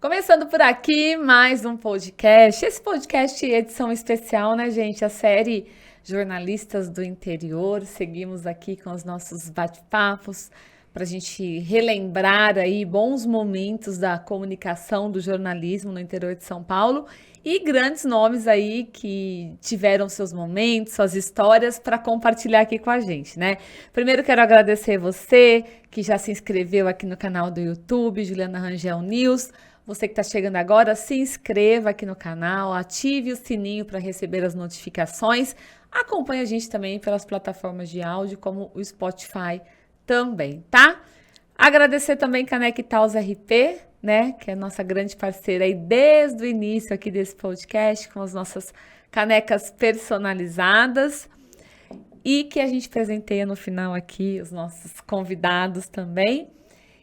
Começando por aqui, mais um podcast. Esse podcast é edição especial, né, gente? A série Jornalistas do Interior. Seguimos aqui com os nossos bate-papos para a gente relembrar aí bons momentos da comunicação do jornalismo no interior de São Paulo e grandes nomes aí que tiveram seus momentos, suas histórias para compartilhar aqui com a gente, né? Primeiro quero agradecer você que já se inscreveu aqui no canal do YouTube, Juliana Rangel News. Você que está chegando agora, se inscreva aqui no canal, ative o sininho para receber as notificações. Acompanhe a gente também pelas plataformas de áudio, como o Spotify também, tá? Agradecer também Caneca Itaúsa RP, né? Que é a nossa grande parceira aí desde o início aqui desse podcast, com as nossas canecas personalizadas. E que a gente presenteia no final aqui os nossos convidados também.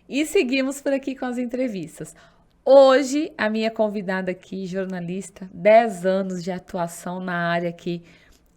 E seguimos por aqui com as entrevistas. Hoje, a minha convidada aqui, jornalista, 10 anos de atuação na área aqui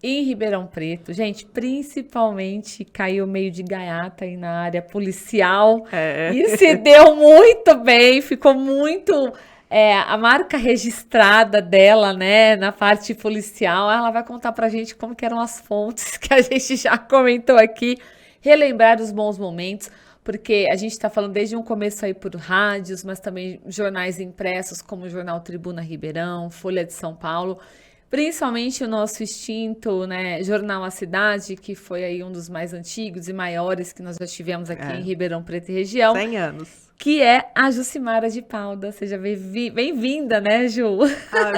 em Ribeirão Preto. Gente, principalmente caiu meio de gaiata aí na área policial e se deu muito bem, ficou muito... a marca registrada dela, né, na parte policial, ela vai contar pra gente como que eram as fontes que a gente já comentou aqui, relembrar os bons momentos, porque a gente está falando desde um começo aí por rádios, mas também jornais impressos, como o Jornal Tribuna Ribeirão, Folha de São Paulo, principalmente o nosso extinto, né, Jornal A Cidade, que foi aí um dos mais antigos e maiores que nós já tivemos aqui em Ribeirão Preto e região. 100 anos. Que é a Jucimara de Palda. Seja bem-vinda, né, Ju?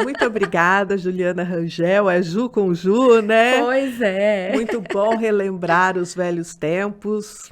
Muito obrigada, Juliana Rangel. É Ju com Ju, né? Pois é. Muito bom relembrar os velhos tempos.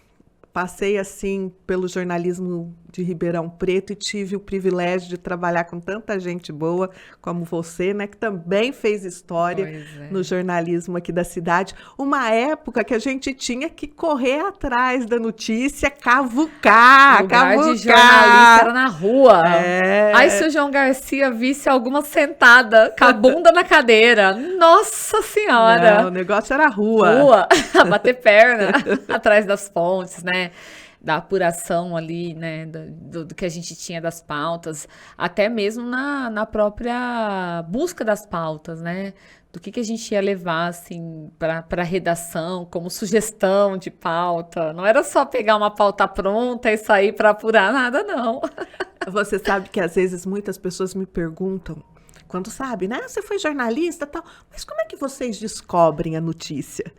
Passei, assim, pelo jornalismo de Ribeirão Preto e tive o privilégio de trabalhar com tanta gente boa como você, né? Que também fez história no jornalismo aqui da cidade. Uma época que a gente tinha que correr atrás da notícia, cavucar. De jornalista era na rua. É. Aí se o João Garcia visse alguma sentada com a bunda na cadeira, nossa senhora! Não, o negócio era rua. Rua, bater perna atrás das fontes, né? Da apuração ali, né, do que a gente tinha das pautas, até mesmo na própria busca das pautas, né, do que a gente ia levar, assim, para a redação, como sugestão de pauta. Não era só pegar uma pauta pronta e sair para apurar nada, não. Você sabe que às vezes muitas pessoas me perguntam, quando sabe, né? Você foi jornalista e tal, mas como é que vocês descobrem a notícia?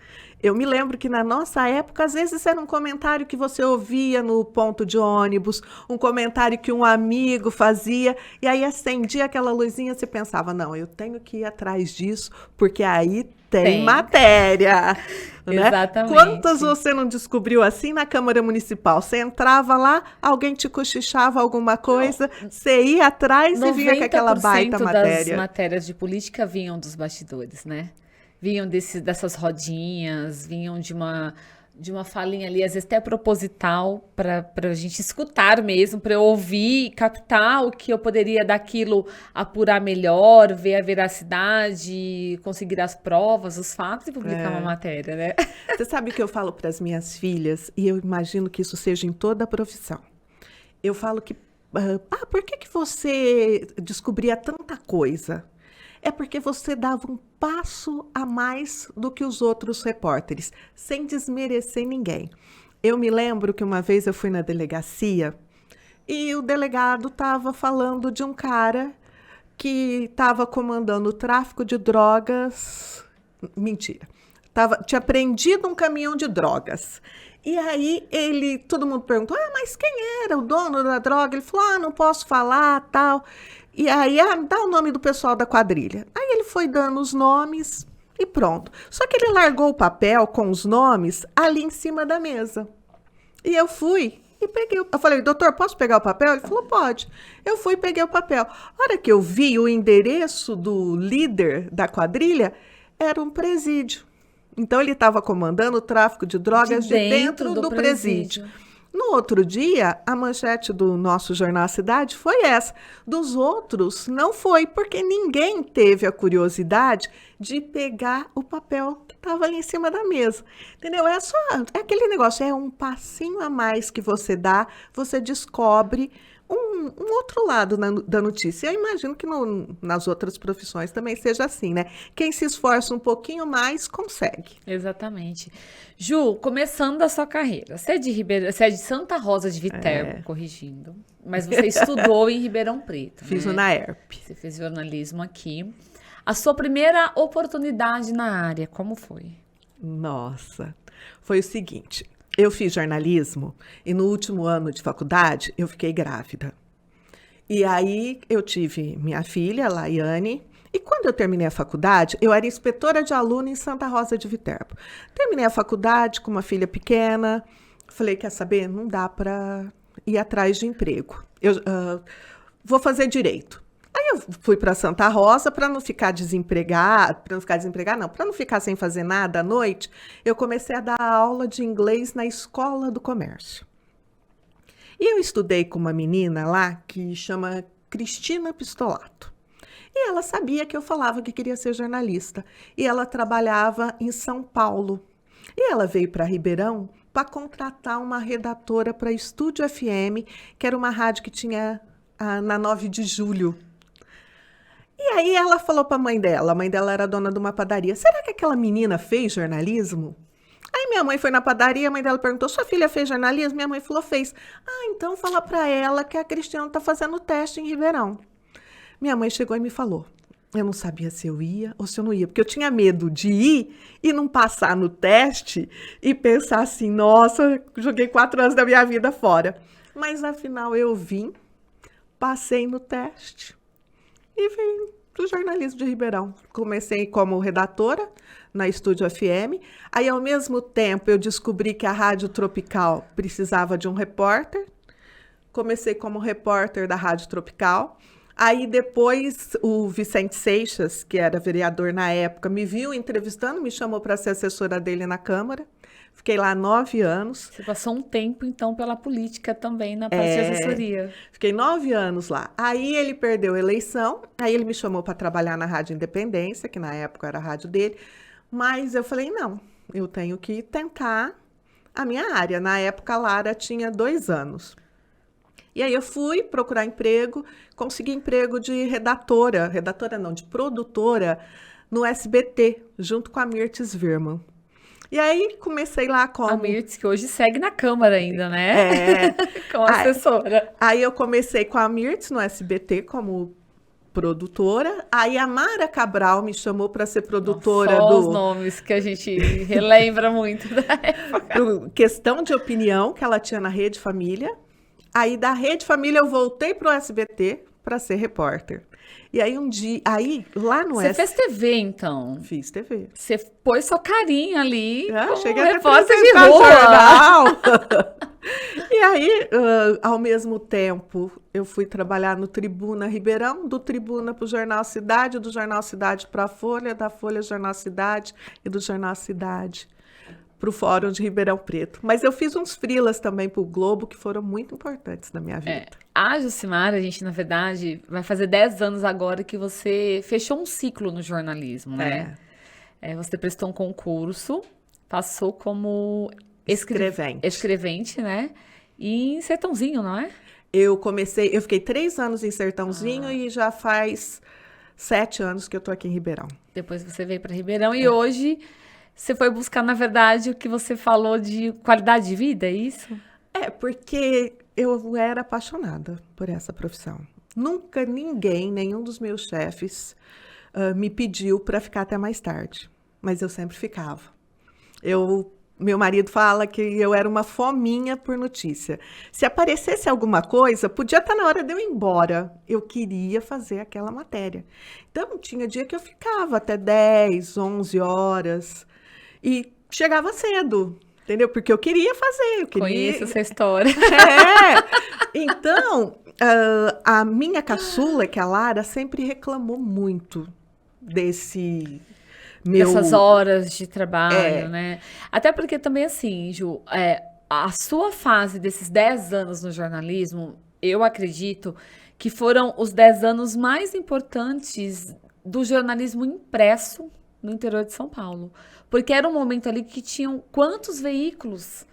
Eu me lembro que na nossa época, às vezes era um comentário que você ouvia no ponto de ônibus, um comentário que um amigo fazia, e aí acendia aquela luzinha, você pensava, não, eu tenho que ir atrás disso, porque aí tem matéria. Né? Exatamente. Quantas você não descobriu assim na Câmara Municipal? Você entrava lá, alguém te cochichava alguma coisa, você ia atrás e vinha com aquela baita matéria. Das matérias de política vinham dos bastidores, né? Vinham dessas rodinhas, vinham de uma falinha ali, às vezes até proposital, para a gente escutar mesmo, para eu ouvir, captar o que eu poderia daquilo apurar melhor, ver a veracidade, conseguir as provas, os fatos e publicar uma matéria, né? Você sabe o que eu falo para as minhas filhas, e eu imagino que isso seja em toda a profissão. Eu falo que, por que você descobria tanta coisa? É porque você dava um passo a mais do que os outros repórteres, sem desmerecer ninguém. Eu me lembro que uma vez eu fui na delegacia e o delegado estava falando de um cara que estava comandando o tráfico de drogas. Mentira. Tinha prendido um caminhão de drogas. E aí todo mundo perguntou, mas quem era o dono da droga? Ele falou, não posso falar, tal. E aí, dá o nome do pessoal da quadrilha. Aí ele foi dando os nomes e pronto. Só que ele largou o papel com os nomes ali em cima da mesa. E eu fui e peguei. Eu falei, doutor, posso pegar o papel? Ele falou, pode. Eu fui e peguei o papel. A hora que eu vi o endereço do líder da quadrilha, era um presídio. Então, ele estava comandando o tráfico de drogas de dentro do presídio. No outro dia, a manchete do nosso jornal A Cidade foi essa. Dos outros, não foi, porque ninguém teve a curiosidade de pegar o papel que estava ali em cima da mesa. Entendeu? É aquele negócio, é um passinho a mais que você dá, você descobre um outro lado da notícia. Eu imagino que nas outras profissões também seja assim, né? Quem se esforça um pouquinho mais, consegue. Exatamente. Ju, começando a sua carreira, você é de Santa Rosa de Viterbo, corrigindo, mas você estudou em Ribeirão Preto, Fiz o né? NAERP. Você fez jornalismo aqui. A sua primeira oportunidade na área, como foi? Nossa, foi o seguinte, eu fiz jornalismo e no último ano de faculdade eu fiquei grávida. E aí eu tive minha filha, Laiane, e quando eu terminei a faculdade, eu era inspetora de aluno em Santa Rosa de Viterbo. Terminei a faculdade com uma filha pequena, falei, quer saber, não dá para ir atrás de emprego. Eu vou fazer direito. Aí eu fui para Santa Rosa para não ficar desempregada, para não ficar sem fazer nada à noite, eu comecei a dar aula de inglês na Escola do Comércio. E eu estudei com uma menina lá que chama Cristina Pistolato. E ela sabia que eu falava que queria ser jornalista. E ela trabalhava em São Paulo. E ela veio para Ribeirão para contratar uma redatora para Estúdio FM, que era uma rádio que tinha na 9 de julho. E aí ela falou para a mãe dela era dona de uma padaria, será que aquela menina fez jornalismo? Aí minha mãe foi na padaria, a mãe dela perguntou, sua filha fez jornalismo? Minha mãe falou, fez. Ah, então fala para ela que a Cristiana está fazendo teste em Ribeirão. Minha mãe chegou e me falou. Eu não sabia se eu ia ou se eu não ia, porque eu tinha medo de ir e não passar no teste e pensar assim, nossa, joguei 4 anos da minha vida fora. Mas afinal eu vim, passei no teste e vim do jornalismo de Ribeirão. Comecei como redatora na Estúdio FM. Aí, ao mesmo tempo, eu descobri que a Rádio Tropical precisava de um repórter. Comecei como repórter da Rádio Tropical. Aí, depois, o Vicente Seixas, que era vereador na época, me viu entrevistando, me chamou para ser assessora dele na Câmara. Fiquei lá 9 anos. Você passou um tempo, então, pela política também, na parte de assessoria. Fiquei 9 anos lá. Aí ele perdeu a eleição, aí ele me chamou para trabalhar na Rádio Independência, que na época era a rádio dele, mas eu falei, não, eu tenho que tentar a minha área. Na época, a Lara tinha 2 anos. E aí eu fui procurar emprego, consegui emprego de redatora não, de produtora no SBT, junto com a Mirtes Wirman. E aí comecei lá como... A Mirtes, que hoje segue na Câmara ainda, né? Como assessora. Aí eu comecei com a Mirtes no SBT como produtora. Aí a Mara Cabral me chamou para ser produtora Só os nomes que a gente relembra muito da época. Questão de Opinião, que ela tinha na Rede Família. Aí da Rede Família eu voltei para o SBT para ser repórter. E aí um dia, lá no Você fez TV, então? Fiz TV. Você pôs sua carinha ali como cheguei a repórter de apresentar rua. jornal. E aí, ao mesmo tempo, eu fui trabalhar no Tribuna Ribeirão, do Tribuna para o Jornal Cidade, do Jornal Cidade para a Folha, da Folha Jornal Cidade e do Jornal Cidade para o Fórum de Ribeirão Preto. Mas eu fiz uns freelas também para o Globo, que foram muito importantes na minha vida. A Jucimara, a gente, na verdade, vai fazer 10 anos agora que você fechou um ciclo no jornalismo, né? Você prestou um concurso, passou como escrevente, né? E em Sertãozinho, não é? Eu fiquei 3 anos em Sertãozinho e já faz 7 anos que eu tô aqui em Ribeirão. Depois você veio para Ribeirão e hoje você foi buscar, na verdade, o que você falou de qualidade de vida, é isso? Porque eu era apaixonada por essa profissão. Nunca nenhum dos meus chefes me pediu para ficar até mais tarde, mas eu sempre ficava. Meu marido fala que eu era uma fominha por notícia. Se aparecesse alguma coisa, podia estar na hora de eu ir embora. Eu queria fazer aquela matéria. Então, tinha dia que eu ficava até 10, 11 horas e chegava cedo. Entendeu? Porque eu queria fazer. Conheço essa história. Então, a minha caçula, que é a Lara, sempre reclamou muito dessas horas de trabalho, né? Até porque também, assim, Ju, a sua fase desses 10 anos no jornalismo, eu acredito que foram os 10 anos mais importantes do jornalismo impresso no interior de São Paulo. Porque era um momento ali que tinham quantos veículos?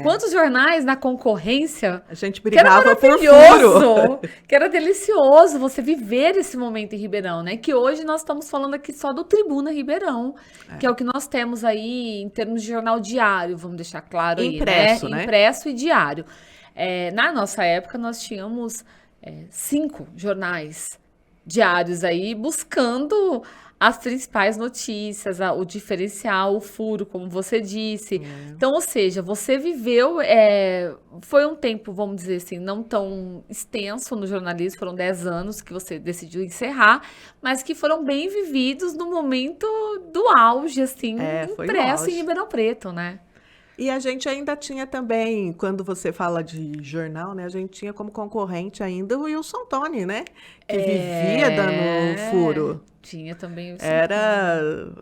Quantos jornais na concorrência? A gente Que era brigava por furo. maravilhoso, que era delicioso você viver esse momento em Ribeirão, né? Que hoje nós estamos falando aqui só do Tribuna Ribeirão, que é o que nós temos aí em termos de jornal diário, vamos deixar claro aí, Impresso, né? né? Impresso e diário. Na nossa época, nós tínhamos 5 jornais diários aí buscando as principais notícias, o diferencial, o furo, como você disse. Então, ou seja, você viveu, foi um tempo, vamos dizer assim, não tão extenso no jornalismo, foram 10 anos que você decidiu encerrar, mas que foram bem vividos no momento do auge, assim, Foi no impresso em auge. Ribeirão Preto, né? E a gente ainda tinha também, quando você fala de jornal, né? A gente tinha como concorrente ainda o Wilson Tony, né? Que vivia dando furo. Tinha também o Santana. Era,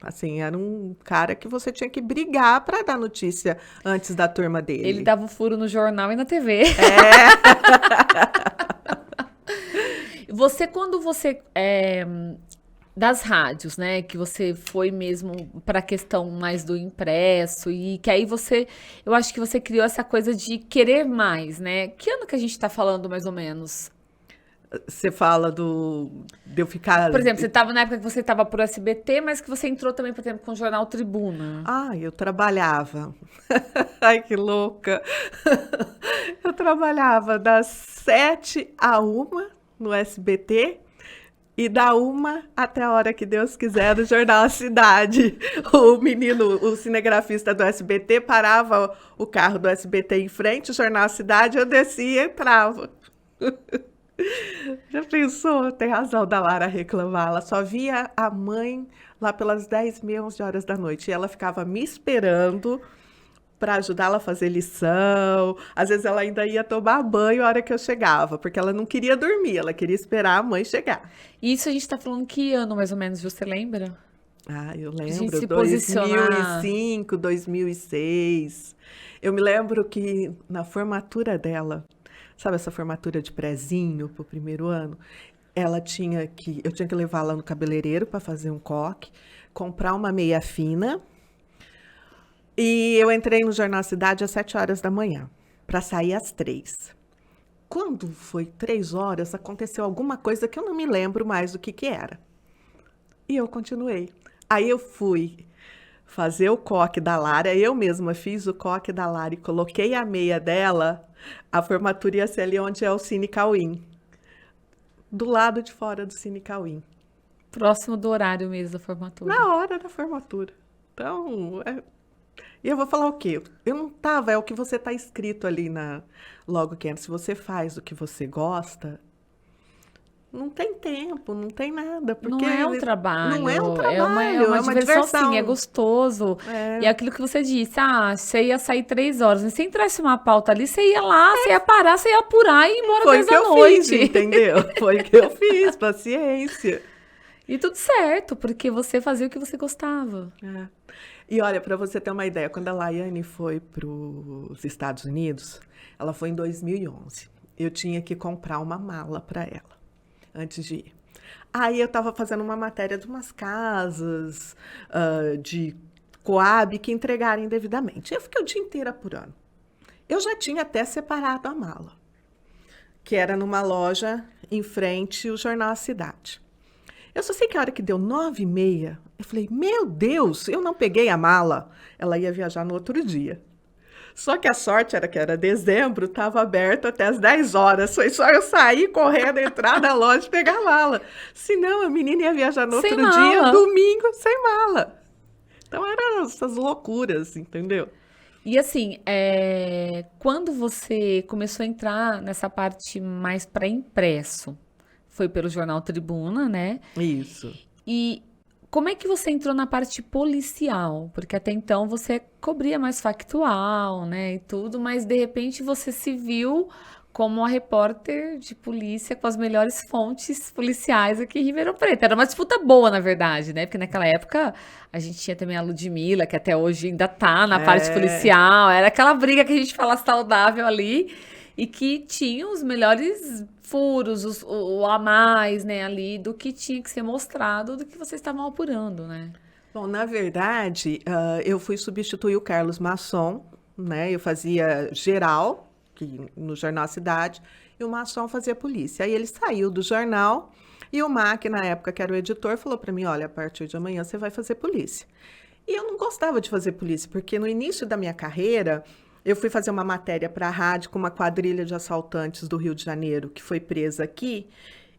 assim, era um cara que você tinha que brigar para dar notícia antes da turma Ele dele. dava o furo no jornal e na TV. Você, quando você das rádios, né, que você foi mesmo para a questão mais do impresso e que aí eu acho que você criou essa coisa de querer mais, né? Que ano que a gente tá falando mais ou menos? Você fala de eu ficar. Por exemplo, você estava na época que você estava pro SBT, mas que você entrou também, por exemplo, com o jornal Tribuna. Ah, eu trabalhava. Ai, que louca! Eu trabalhava das 7 à 1 no SBT e da 1 até a hora que Deus quiser no Jornal A Cidade. O menino, o cinegrafista do SBT, parava o carro do SBT em frente, o Jornal A Cidade, eu descia e entrava. Já pensou? Tem razão da Lara reclamar. Ela só via a mãe lá pelas 10h30, 11 horas da noite. E ela ficava me esperando para ajudá-la a fazer lição. Às vezes ela ainda ia tomar banho a hora que eu chegava, porque ela não queria dormir, ela queria esperar a mãe chegar. Isso a gente tá falando que ano, mais ou menos, você lembra? Ah, eu A gente lembro, se posicionar. 2005, 2006. Eu me lembro que na formatura dela, sabe essa formatura de prezinho pro primeiro ano? Eu tinha que levá-la no cabeleireiro para fazer um coque, comprar uma meia fina, e eu entrei no Jornal Cidade às 7 horas da manhã, para sair às 3. Quando foi 3 horas, aconteceu alguma coisa que eu não me lembro mais do que era. E eu continuei. Aí eu fui fazer o coque da Lara, eu mesma fiz o coque da Lara e coloquei a meia dela, a formatura ia ser ali onde é o Cine Cauim, do lado de fora do Cine Cauim, Próximo do horário mesmo da formatura. na hora da formatura. Então, e eu vou falar o quê? Eu não tava, é o que você tá escrito ali logo que entra. Se você faz o que você gosta, não tem tempo, não tem nada, Não porque é um trabalho. não é um É uma trabalho, diversão, diversão. sim, é gostoso. E é aquilo que você disse, você ia sair 3 horas, mas se entrasse uma pauta ali, você ia lá, você ia parar, você ia apurar e ir embora Foi 10 o que da eu noite. fiz, entendeu? Foi o que eu fiz, paciência. E tudo certo, porque você fazia o que você gostava. É. E olha, para você ter uma ideia, quando a Laiane foi para os Estados Unidos, ela foi em 2011. Eu tinha que comprar uma mala para ela, antes de ir. Aí eu estava fazendo uma matéria de umas casas de Coab que entregaram indevidamente. Eu fiquei o dia inteiro apurando. Eu já tinha até separado a mala, que era numa loja em frente ao Jornal A Cidade. Eu só sei que a hora que deu 9h30, eu falei, meu Deus, eu não peguei a mala. Ela ia viajar no outro dia. Só que a sorte era que era dezembro, estava aberto até as 10 horas. Foi só eu sair correndo, entrar na loja e pegar a mala. Senão a menina ia viajar no Sem outro mala. dia, domingo, sem mala. Então eram essas loucuras, entendeu? E assim, quando você começou a entrar nessa parte mais para impresso, foi pelo jornal Tribuna, né? Isso. E como é que você entrou na parte policial? Porque até então você cobria mais factual, né, e tudo, mas de repente você se viu como a repórter de polícia com as melhores fontes policiais aqui em Ribeirão Preto. Era uma disputa boa, na verdade, né? Porque naquela época a gente tinha também a Ludmilla, que até hoje ainda tá na parte policial. Era aquela briga que a gente fala saudável ali e que tinha os melhores furos, o a mais, né, ali, do que tinha que ser mostrado, do que vocês estavam apurando, né? Bom, na verdade, eu fui substituir o Carlos Masson né? Eu fazia geral, que no Jornal Cidade, e o Masson fazia polícia. Aí ele saiu do jornal e o Mac, na época que era o editor, falou para mim, olha, a partir de amanhã você vai fazer polícia. E eu não gostava de fazer polícia, porque no início da minha carreira, eu fui fazer uma matéria para a rádio com uma quadrilha de assaltantes do Rio de Janeiro, que foi presa aqui.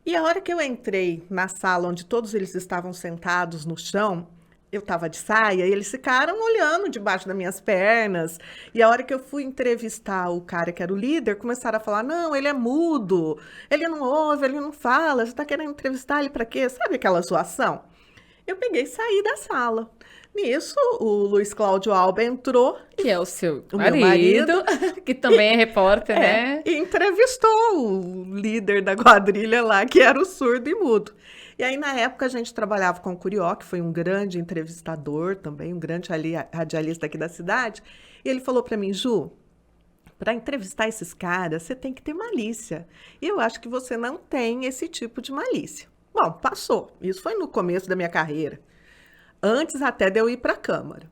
E a hora que eu entrei na sala onde todos eles estavam sentados no chão, eu estava de saia e eles ficaram olhando debaixo das minhas pernas. E a hora que eu fui entrevistar o cara que era o líder, começaram a falar: não, ele é mudo, ele não ouve, ele não fala, você está querendo entrevistar ele para quê? Sabe aquela zoação? Eu peguei e saí da sala. Nisso, o Luiz Cláudio Alba entrou, Que é o seu o meu marido, que também é repórter, né? e entrevistou o líder da quadrilha lá, que era o surdo e mudo. E aí, na época, a gente trabalhava com o Curió, que foi um grande entrevistador também, um grande radialista aqui da cidade. E ele falou para mim, Ju, para entrevistar esses caras, você tem que ter malícia. E eu acho que você não tem esse tipo de malícia. Bom, passou. Isso foi no começo da minha carreira. Antes até de eu ir para a Câmara.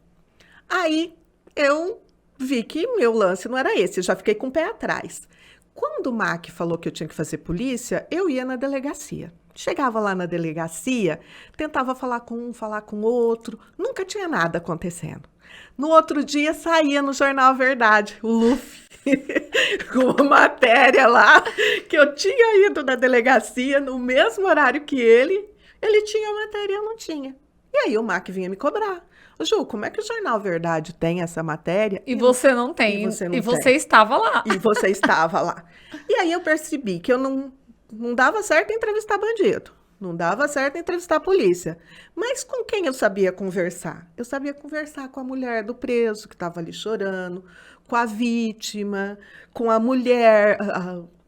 Aí eu vi que meu lance não era esse, eu já fiquei com o pé atrás. Quando o Mac falou que eu tinha que fazer polícia, eu ia na delegacia. Chegava lá na delegacia, tentava falar com um, falar com outro, nunca tinha nada acontecendo. No outro dia saía no Jornal Verdade, o Luffy, com uma matéria lá, que eu tinha ido na delegacia no mesmo horário que ele tinha a matéria e eu não tinha. E aí o Mac vinha me cobrar. Ô, Ju, como é que o Jornal Verdade tem essa matéria? E você não tem. E E você tem. estava lá. E você estava lá. E aí eu percebi que eu não dava certo entrevistar bandido. Não dava certo entrevistar a polícia. Mas com quem eu sabia conversar? Eu sabia conversar com a mulher do preso, que estava ali chorando, com a vítima, com a mulher,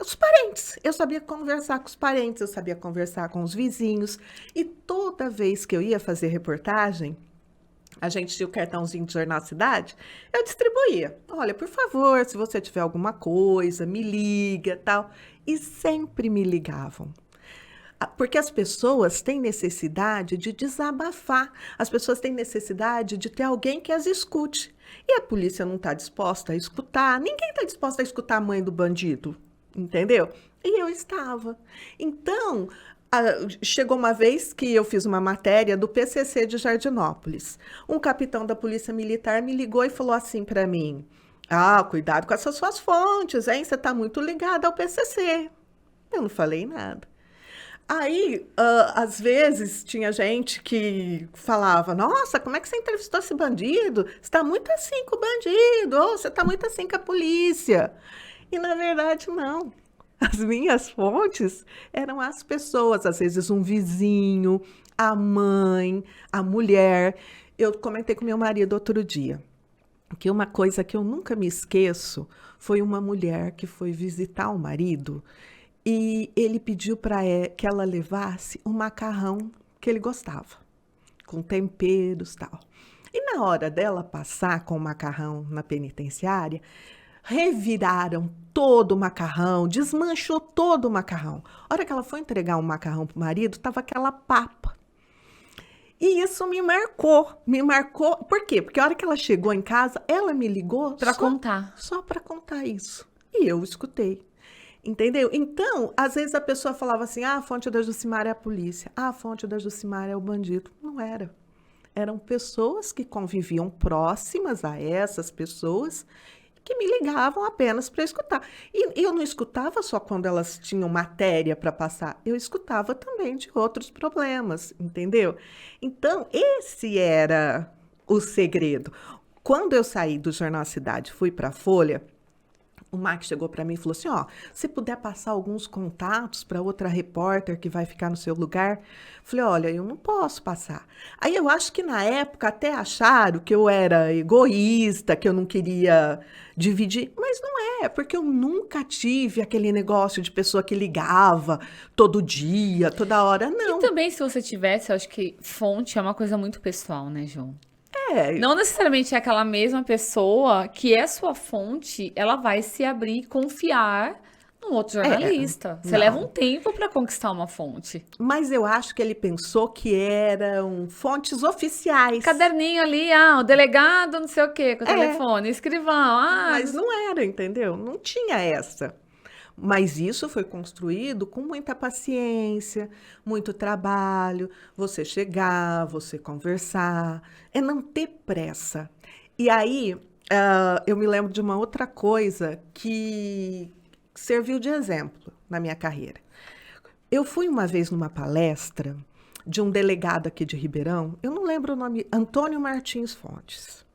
os parentes. Eu sabia conversar com os parentes, eu sabia conversar com os vizinhos. E toda vez que eu ia fazer reportagem, a gente tinha o cartãozinho de Jornal Cidade, eu distribuía. Olha, por favor, se você tiver alguma coisa, me liga, tal. E sempre me ligavam. Porque as pessoas têm necessidade de desabafar, as pessoas têm necessidade de ter alguém que as escute. E a polícia não está disposta a escutar, ninguém está disposto a escutar a mãe do bandido, entendeu? E eu estava. Então, chegou uma vez que eu fiz uma matéria do PCC de Jardinópolis. Um capitão da Polícia Militar me ligou e falou assim para mim: cuidado com essas suas fontes, hein? Você está muito ligada ao PCC. Eu não falei nada. Aí, às vezes, tinha gente que falava: nossa, como é que você entrevistou esse bandido? Você está muito assim com o bandido, ou você está muito assim com a polícia. E, na verdade, não. As minhas fontes eram as pessoas, às vezes um vizinho, a mãe, a mulher. Eu comentei com meu marido outro dia que uma coisa que eu nunca me esqueço foi uma mulher que foi visitar o marido e ele pediu para que ela levasse um macarrão que ele gostava, com temperos e tal. E na hora dela passar com o macarrão na penitenciária, reviraram todo o macarrão, desmanchou todo o macarrão. A hora que ela foi entregar um macarrão para o marido, estava aquela papa. E isso me marcou. Por quê? Porque a hora que ela chegou em casa, ela me ligou Para contar. só para contar isso. E eu escutei. Entendeu? Então, às vezes a pessoa falava assim: a fonte da Jucimara é a polícia, a fonte da Jucimara é o bandido. Não era. Eram pessoas que conviviam próximas a essas pessoas que me ligavam apenas para escutar. E eu não escutava só quando elas tinham matéria para passar, eu escutava também de outros problemas, entendeu? Então, esse era o segredo. Quando eu saí do Jornal Cidade, fui para a Folha, o Mac chegou para mim e falou assim: se puder passar alguns contatos para outra repórter que vai ficar no seu lugar. Falei: olha, eu não posso passar. Aí eu acho que na época até acharam que eu era egoísta, que eu não queria dividir, mas não é, porque eu nunca tive aquele negócio de pessoa que ligava todo dia, toda hora, não. E também, se você tivesse, eu acho que fonte é uma coisa muito pessoal, né, João? É, Não necessariamente é aquela mesma pessoa que é sua fonte, ela vai se abrir e confiar num outro jornalista. Você leva um tempo para conquistar uma fonte. Mas eu acho que ele pensou que eram fontes oficiais. Caderninho ali, o delegado, não sei o quê, com o telefone, escrivão. Mas não era, entendeu? Não tinha essa. Mas isso foi construído com muita paciência, muito trabalho, você chegar, você conversar, é não ter pressa. E aí, eu me lembro de uma outra coisa que serviu de exemplo na minha carreira. Eu fui uma vez numa palestra de um delegado aqui de Ribeirão, eu não lembro o nome, Antônio Martins Fontes.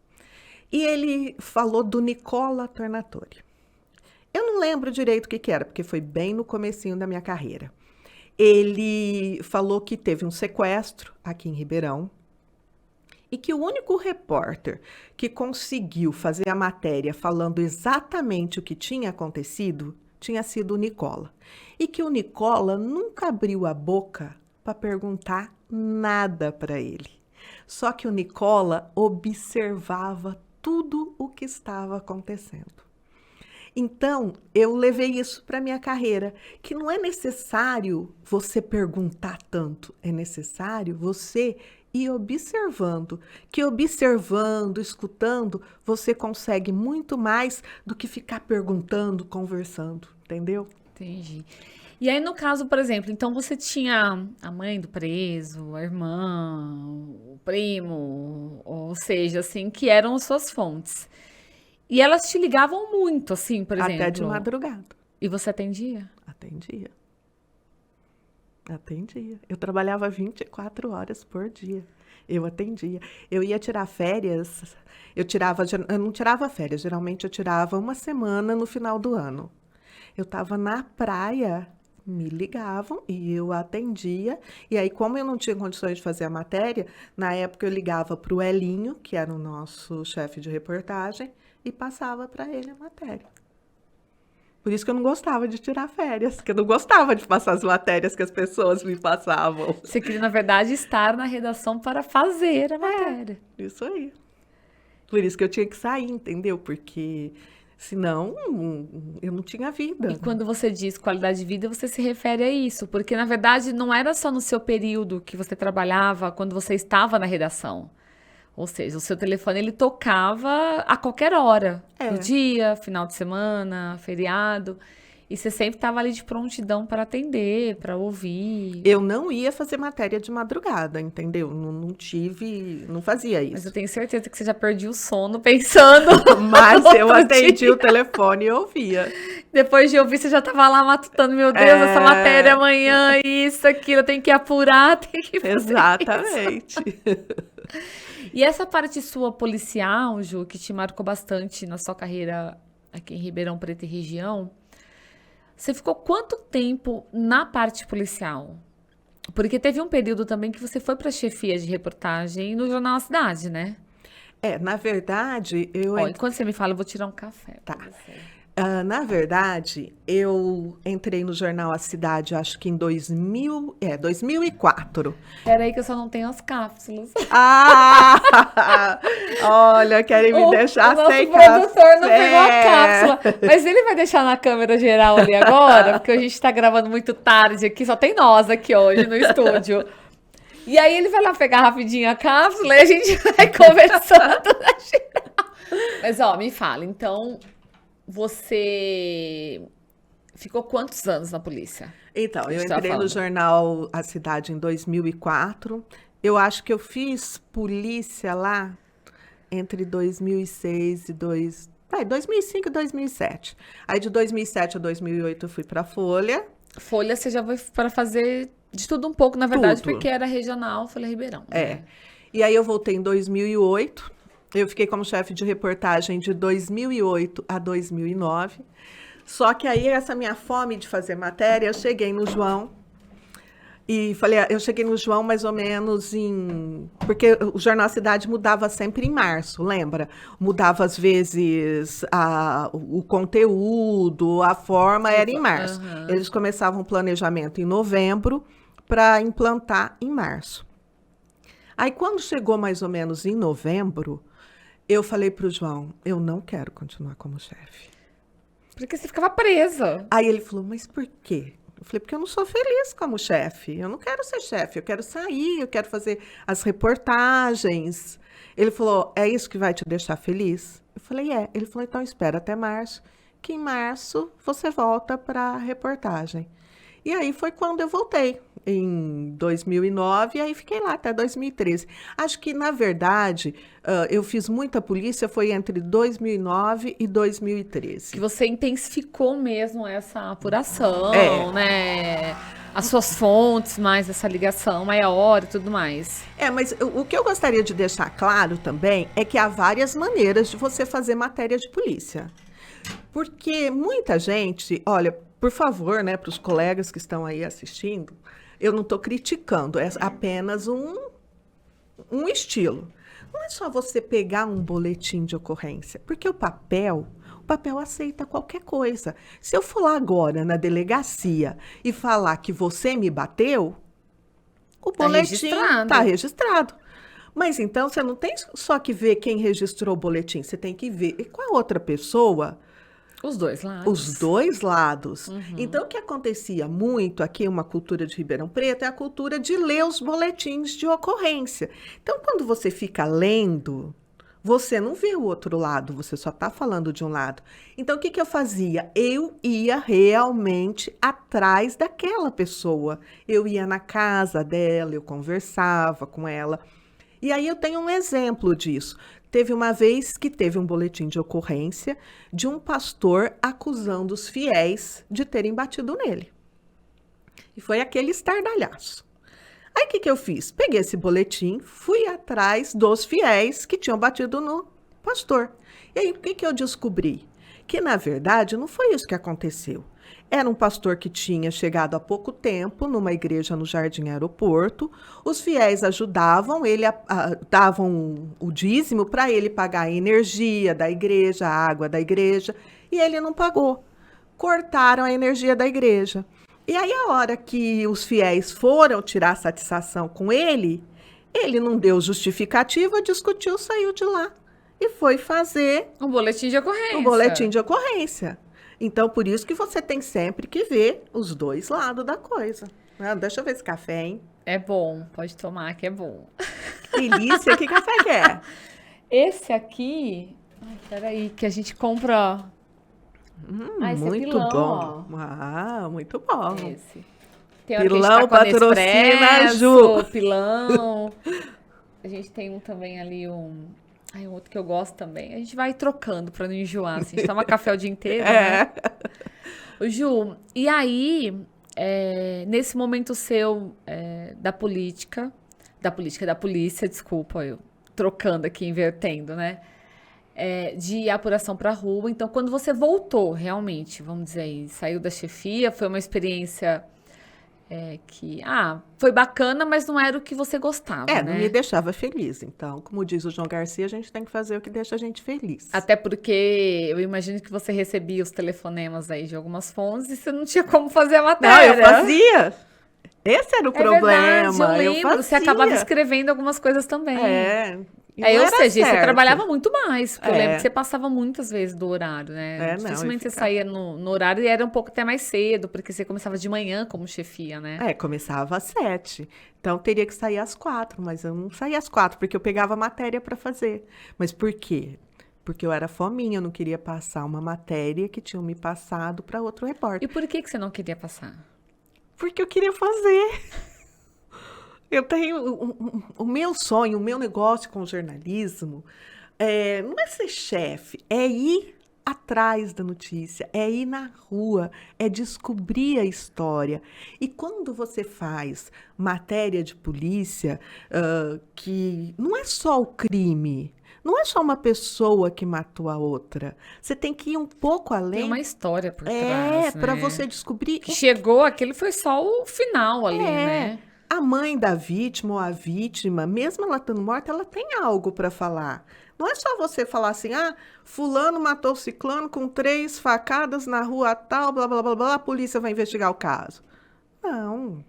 E ele falou do Nicola Tornatore. Eu não lembro direito o que era, porque foi bem no comecinho da minha carreira. Ele falou que teve um sequestro aqui em Ribeirão e que o único repórter que conseguiu fazer a matéria falando exatamente o que tinha acontecido tinha sido o Nicola. E que o Nicola nunca abriu a boca para perguntar nada para ele. Só que o Nicola observava tudo o que estava acontecendo. Então, eu levei isso para a minha carreira, que não é necessário você perguntar tanto, é necessário você ir observando, que observando, escutando, você consegue muito mais do que ficar perguntando, conversando, entendeu? Entendi. E aí, no caso, por exemplo, então você tinha a mãe do preso, a irmã, o primo, ou seja, assim, que eram suas fontes. E elas te ligavam muito, assim, por exemplo. Até de madrugada. E você atendia? Atendia. Atendia. Eu trabalhava 24 horas por dia. Eu atendia. Eu ia tirar férias. Eu não tirava férias, geralmente eu tirava uma semana no final do ano. Eu estava na praia, me ligavam e eu atendia. E aí, como eu não tinha condições de fazer a matéria, na época eu ligava para o Elinho, que era o nosso chefe de reportagem, e passava para ele a matéria. Por isso que eu não gostava de tirar férias, porque eu não gostava de passar as matérias que as pessoas me passavam. Você queria, na verdade, estar na redação para fazer a matéria. Isso aí. Por isso que eu tinha que sair, entendeu? Porque senão eu não tinha vida. E quando você diz qualidade de vida, você se refere a isso, porque na verdade não era só no seu período que você trabalhava, quando você estava na redação. Ou seja, o seu telefone ele tocava a qualquer hora do dia, final de semana, feriado, e você sempre estava ali de prontidão para atender, para ouvir. Eu não ia fazer matéria de madrugada, entendeu? Não fazia isso. Mas eu tenho certeza que você já perdia o sono pensando. Mas eu atendi o telefone e ouvia. Depois de ouvir, você já estava lá matutando, meu Deus, essa matéria amanhã, isso, aquilo, eu tenho que apurar, tem que fazer Exatamente. E essa parte sua policial, Ju, que te marcou bastante na sua carreira aqui em Ribeirão Preto e região, você ficou quanto tempo na parte policial? Porque teve um período também que você foi para a chefia de reportagem no Jornal A Cidade, né? Na verdade, Enquanto você me fala, eu vou tirar um café. Tá. Na verdade, eu entrei no jornal A Cidade, acho que em 2004. Peraí que eu só não tenho as cápsulas. Olha, querem me deixar sem cápsula. O produtor não pegou a cápsula. Mas ele vai deixar na câmera geral ali agora, porque a gente tá gravando muito tarde aqui, só tem nós aqui hoje no estúdio. E aí ele vai lá pegar rapidinho a cápsula e a gente vai conversando na geral. Mas, me fala, então... Você ficou quantos anos na polícia? Então, eu entrei no jornal A Cidade em 2004. Eu acho que eu fiz polícia lá entre 2006 e 2005 e 2007. Aí de 2007 a 2008 eu fui para Folha. Folha você já foi para fazer de tudo um pouco, na verdade, tudo. Porque era regional, Folha Ribeirão. Né? E aí eu voltei em 2008. Eu fiquei como chefe de reportagem de 2008 a 2009. Só que aí, essa minha fome de fazer matéria, eu cheguei no João e falei, eu cheguei no João mais ou menos porque o Jornal A Cidade mudava sempre em março, lembra? Mudava às vezes o conteúdo, a forma, era em março. Uhum. Eles começavam o planejamento em novembro para implantar em março. Aí, quando chegou mais ou menos em novembro, eu falei para o João, eu não quero continuar como chefe. Porque você ficava presa. Aí ele falou, mas por quê? Eu falei, porque eu não sou feliz como chefe. Eu não quero ser chefe, eu quero sair, eu quero fazer as reportagens. Ele falou, é isso que vai te deixar feliz? Eu falei, é. Ele falou, então espera até março, que em março você volta para a reportagem. E aí foi quando eu voltei, em 2009, e aí fiquei lá até 2013. Acho que, na verdade, eu fiz muita polícia, foi entre 2009 e 2013. Que você intensificou mesmo essa apuração, É. né? As suas fontes, mais essa ligação maior e tudo mais. Mas o que eu gostaria de deixar claro também é que há várias maneiras de você fazer matéria de polícia. Porque muita gente, olha, por favor, né, para os colegas que estão aí assistindo, eu não estou criticando, é apenas um estilo. Não é só você pegar um boletim de ocorrência, porque o papel aceita qualquer coisa. Se eu for lá agora na delegacia e falar que você me bateu, o boletim está registrado. Mas então você não tem só que ver quem registrou o boletim, você tem que ver qual a outra pessoa. Os dois lados. Os dois lados. Uhum. Então, o que acontecia muito aqui, uma cultura de Ribeirão Preto, é a cultura de ler os boletins de ocorrência. Então, quando você fica lendo, você não vê o outro lado, você só está falando de um lado. Então, o que eu fazia? Eu ia realmente atrás daquela pessoa. Eu ia na casa dela, eu conversava com ela. E aí eu tenho um exemplo disso. Teve uma vez que teve um boletim de ocorrência de um pastor acusando os fiéis de terem batido nele. E foi aquele estardalhaço. Aí o que eu fiz? Peguei esse boletim, fui atrás dos fiéis que tinham batido no pastor. E aí o que eu descobri? Que, na verdade, não foi isso que aconteceu. Era um pastor que tinha chegado há pouco tempo numa igreja no Jardim Aeroporto. Os fiéis ajudavam, davam o dízimo para ele pagar a energia da igreja, a água da igreja, e ele não pagou. Cortaram a energia da igreja. E aí, a hora que os fiéis foram tirar satisfação com ele não deu justificativa, discutiu, saiu de lá e foi fazer um boletim de ocorrência. Um boletim de ocorrência. Então, por isso que você tem sempre que ver os dois lados da coisa. Deixa eu ver esse café, hein? É bom, pode tomar que é bom. Que delícia, que café que é? Esse aqui, peraí, que a gente compra... esse muito é pilão, bom. ó. Muito bom. Esse. Tem pilão patrocina a Ju. Pilão. A gente tem um também ali, um outro que eu gosto também. A gente vai trocando para não enjoar. Assim. A gente toma café o dia inteiro, né? Ju, e aí, nesse momento seu da polícia, desculpa, eu trocando aqui, invertendo, né? De apuração para a rua. Então, quando você voltou, realmente, vamos dizer aí, saiu da chefia, foi uma experiência... que foi bacana, mas não era o que você gostava, né? Não me deixava feliz. Então, como diz o João Garcia, a gente tem que fazer o que deixa a gente feliz. Até porque eu imagino que você recebia os telefonemas aí de algumas fontes e você não tinha como fazer a matéria. Não, eu fazia. Esse era o problema. Verdade, eu lembro. Você acabava escrevendo algumas coisas também. Ou seja, você trabalhava muito mais, porque eu lembro que você passava muitas vezes do horário, né? Dificilmente você saía no horário e era um pouco até mais cedo, porque você começava de manhã como chefia, né? Começava às 7. Então, teria que sair às 4, mas eu não saía às 4, porque eu pegava matéria para fazer. Mas por quê? Porque eu era fominha, eu não queria passar uma matéria que tinham me passado para outro repórter. E por que você não queria passar? Porque eu queria fazer. Eu tenho o meu sonho, o meu negócio com o jornalismo, não é ser chefe, é ir atrás da notícia, é ir na rua, é descobrir a história. E quando você faz matéria de polícia, que não é só o crime, não é só uma pessoa que matou a outra. Você tem que ir um pouco além. Tem uma história por trás, né? Para você descobrir. Que chegou, aquele foi só o final ali, né? A mãe da vítima ou a vítima, mesmo ela estando morta, ela tem algo para falar. Não é só você falar assim, fulano matou ciclano com 3 facadas na rua tal, blá, blá, blá, blá, a polícia vai investigar o caso. Não,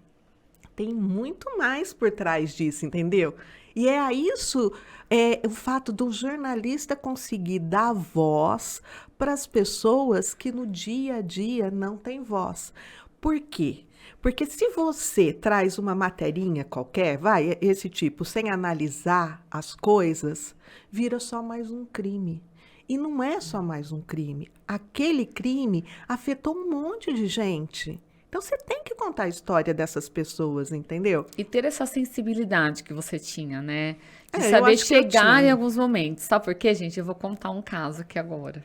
tem muito mais por trás disso, entendeu? E é a isso é o fato do jornalista conseguir dar voz para as pessoas que no dia a dia não têm voz. Por quê? Porque se você traz uma materinha qualquer, esse tipo, sem analisar as coisas, vira só mais um crime. E não é só mais um crime. Aquele crime afetou um monte de gente. Então você tem que contar a história dessas pessoas, entendeu? E ter essa sensibilidade que você tinha, né? De Eu saber acho que eu chegar em tinha. alguns momentos. Sabe por quê, gente? Eu vou contar um caso aqui agora.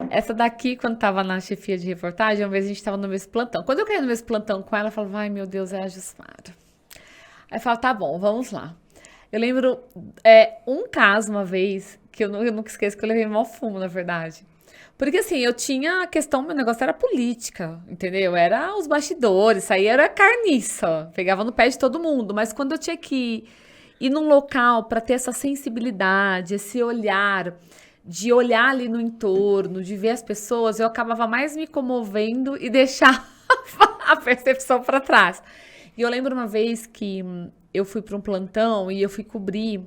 Essa daqui, quando tava na chefia de reportagem, uma vez a gente tava no mesmo plantão. Quando eu caí no mesmo plantão com ela, eu falava, ai meu Deus, é a Jusmara. Aí eu falava, tá bom, vamos lá. Eu lembro um caso uma vez, que eu nunca esqueço, que eu levei mó fumo, na verdade. Porque assim, eu tinha a questão, meu negócio era política, entendeu? Era os bastidores, isso aí era carniça, pegava no pé de todo mundo. Mas quando eu tinha que ir num local para ter essa sensibilidade, esse olhar, de olhar ali no entorno, de ver as pessoas, eu acabava mais me comovendo e deixar a percepção para trás. E eu lembro uma vez que eu fui para um plantão e eu fui cobrir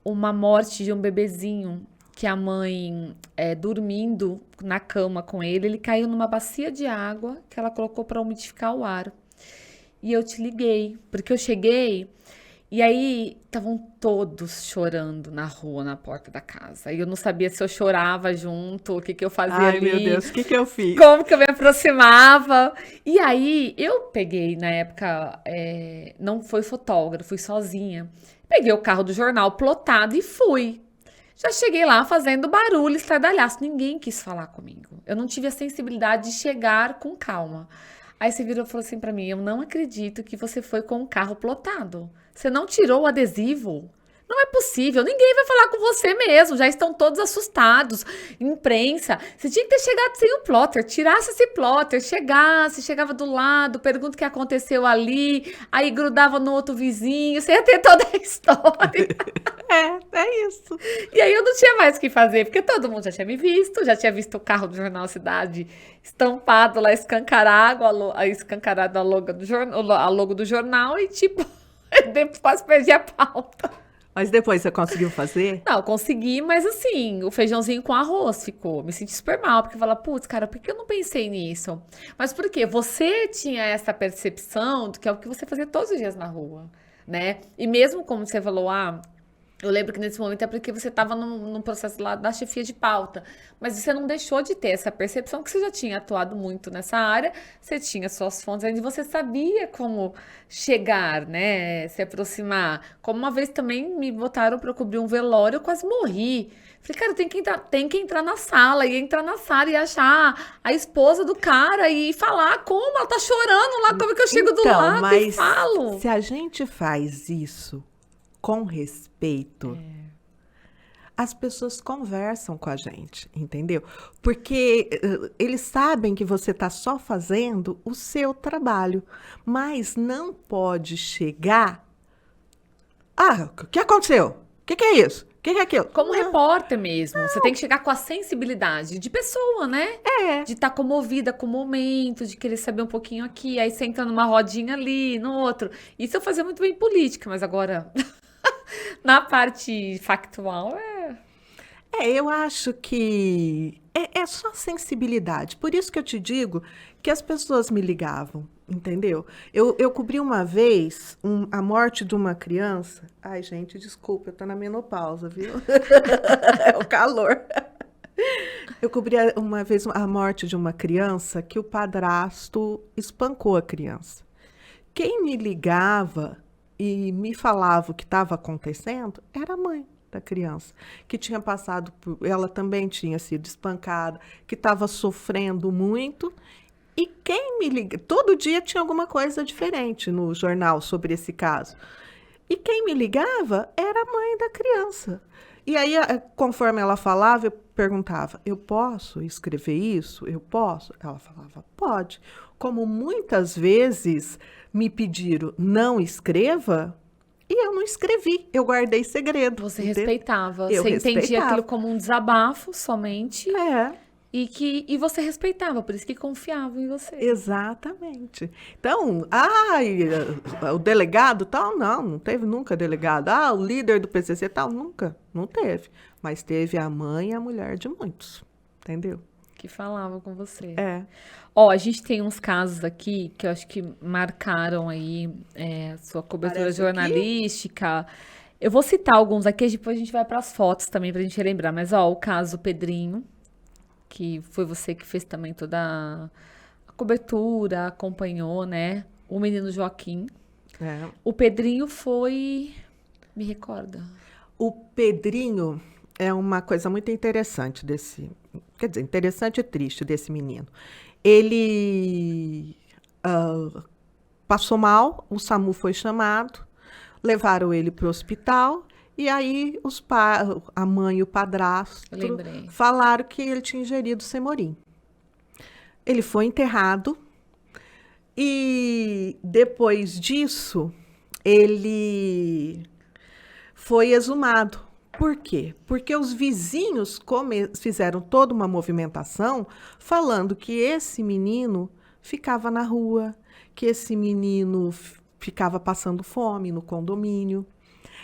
uma morte de um bebezinho que a mãe, dormindo na cama com ele caiu numa bacia de água que ela colocou para umidificar o ar. E eu te liguei, porque eu cheguei e aí estavam todos chorando na rua, na porta da casa. E eu não sabia se eu chorava junto, o que que eu fazia Ai, ali. meu Deus, o que que eu fiz? Como que eu me aproximava. E aí, eu peguei, na época, não foi fotógrafo, fui sozinha. Peguei o carro do jornal plotado e fui. Já cheguei lá fazendo barulho, estardalhaço. Ninguém quis falar comigo. Eu não tive a sensibilidade de chegar com calma. Aí você virou e falou assim pra mim, eu não acredito que você foi com o carro plotado. Você não tirou o adesivo? Não é possível, ninguém vai falar com você mesmo, já estão todos assustados. Imprensa, você tinha que ter chegado sem o plotter, tirasse esse plotter, chegava do lado, pergunta o que aconteceu ali, aí grudava no outro vizinho, você ia ter toda a história. É isso. E aí eu não tinha mais o que fazer, porque todo mundo já tinha me visto, já tinha visto o carro do Jornal Cidade estampado lá, escancarado, a logo do jornal, e tipo, depois quase perdi a pauta. Mas depois você conseguiu fazer? Não, consegui, mas assim, o feijãozinho com arroz ficou. Me senti super mal, porque eu falava, putz, cara, por que eu não pensei nisso? Mas por quê? Você tinha essa percepção do que é o que você fazia todos os dias na rua, né? E mesmo como você falou, eu lembro que nesse momento é porque você estava num processo lá da chefia de pauta, mas você não deixou de ter essa percepção que você já tinha atuado muito nessa área, você tinha suas fontes ainda, você sabia como chegar, né, se aproximar. Como uma vez também me botaram para cobrir um velório, eu quase morri. Falei, cara, tem que entrar na sala, e entrar na sala e achar a esposa do cara e falar como ela tá chorando lá, como que eu chego do lado e falo. Se a gente faz isso com respeito, as pessoas conversam com a gente, entendeu? Porque eles sabem que você está só fazendo o seu trabalho, mas não pode chegar. O que aconteceu? O que é isso? O que é aquilo? Como repórter mesmo, você tem que chegar com a sensibilidade de pessoa, né? De estar comovida com o momento, de querer saber um pouquinho aqui, aí você entra numa rodinha ali, no outro. Isso eu fazia muito bem em política, mas agora, na parte factual, eu acho que é só sensibilidade. Por isso que eu te digo que as pessoas me ligavam, entendeu? Eu cobri uma vez a morte de uma criança. Ai, gente, desculpa, eu tô na menopausa, viu? É o calor. Eu cobri uma vez a morte de uma criança que o padrasto espancou a criança. Quem me ligava e me falava o que estava acontecendo era a mãe da criança, que tinha passado por... Ela também tinha sido espancada, que estava sofrendo muito. E quem me liga... Todo dia tinha alguma coisa diferente no jornal sobre esse caso. E quem me ligava era a mãe da criança. E aí, conforme ela falava, eu perguntava, eu posso escrever isso? Eu posso? Ela falava, pode. Como muitas vezes me pediram, não escreva, e eu não escrevi, eu guardei segredo. você respeitava, Eu você entendia respeitava. aquilo como um desabafo somente. E você respeitava, por isso que confiava em você. Exatamente. Então, o delegado tal, não teve nunca delegado. O líder do PCC tal, nunca, não teve. Mas teve a mãe e a mulher de muitos, entendeu? Que falava com você. É. Ó, a gente tem uns casos aqui que eu acho que marcaram aí a sua cobertura Parece aqui. jornalística. Eu vou citar alguns aqui, depois a gente vai para as fotos também pra gente lembrar. Mas, ó, o caso Pedrinho, que foi você que fez também toda a cobertura, acompanhou, né? O menino Joaquim. É. O Pedrinho foi... Me recorda. O Pedrinho é uma coisa muito interessante desse... Quer dizer, interessante e triste desse menino. Ele passou mal, o SAMU foi chamado, levaram ele para o hospital e aí a mãe e o padrasto falaram que ele tinha ingerido Semorim. Ele foi enterrado e depois disso ele foi exumado. Por quê? Porque os vizinhos fizeram toda uma movimentação falando que esse menino ficava na rua, que esse menino ficava passando fome no condomínio.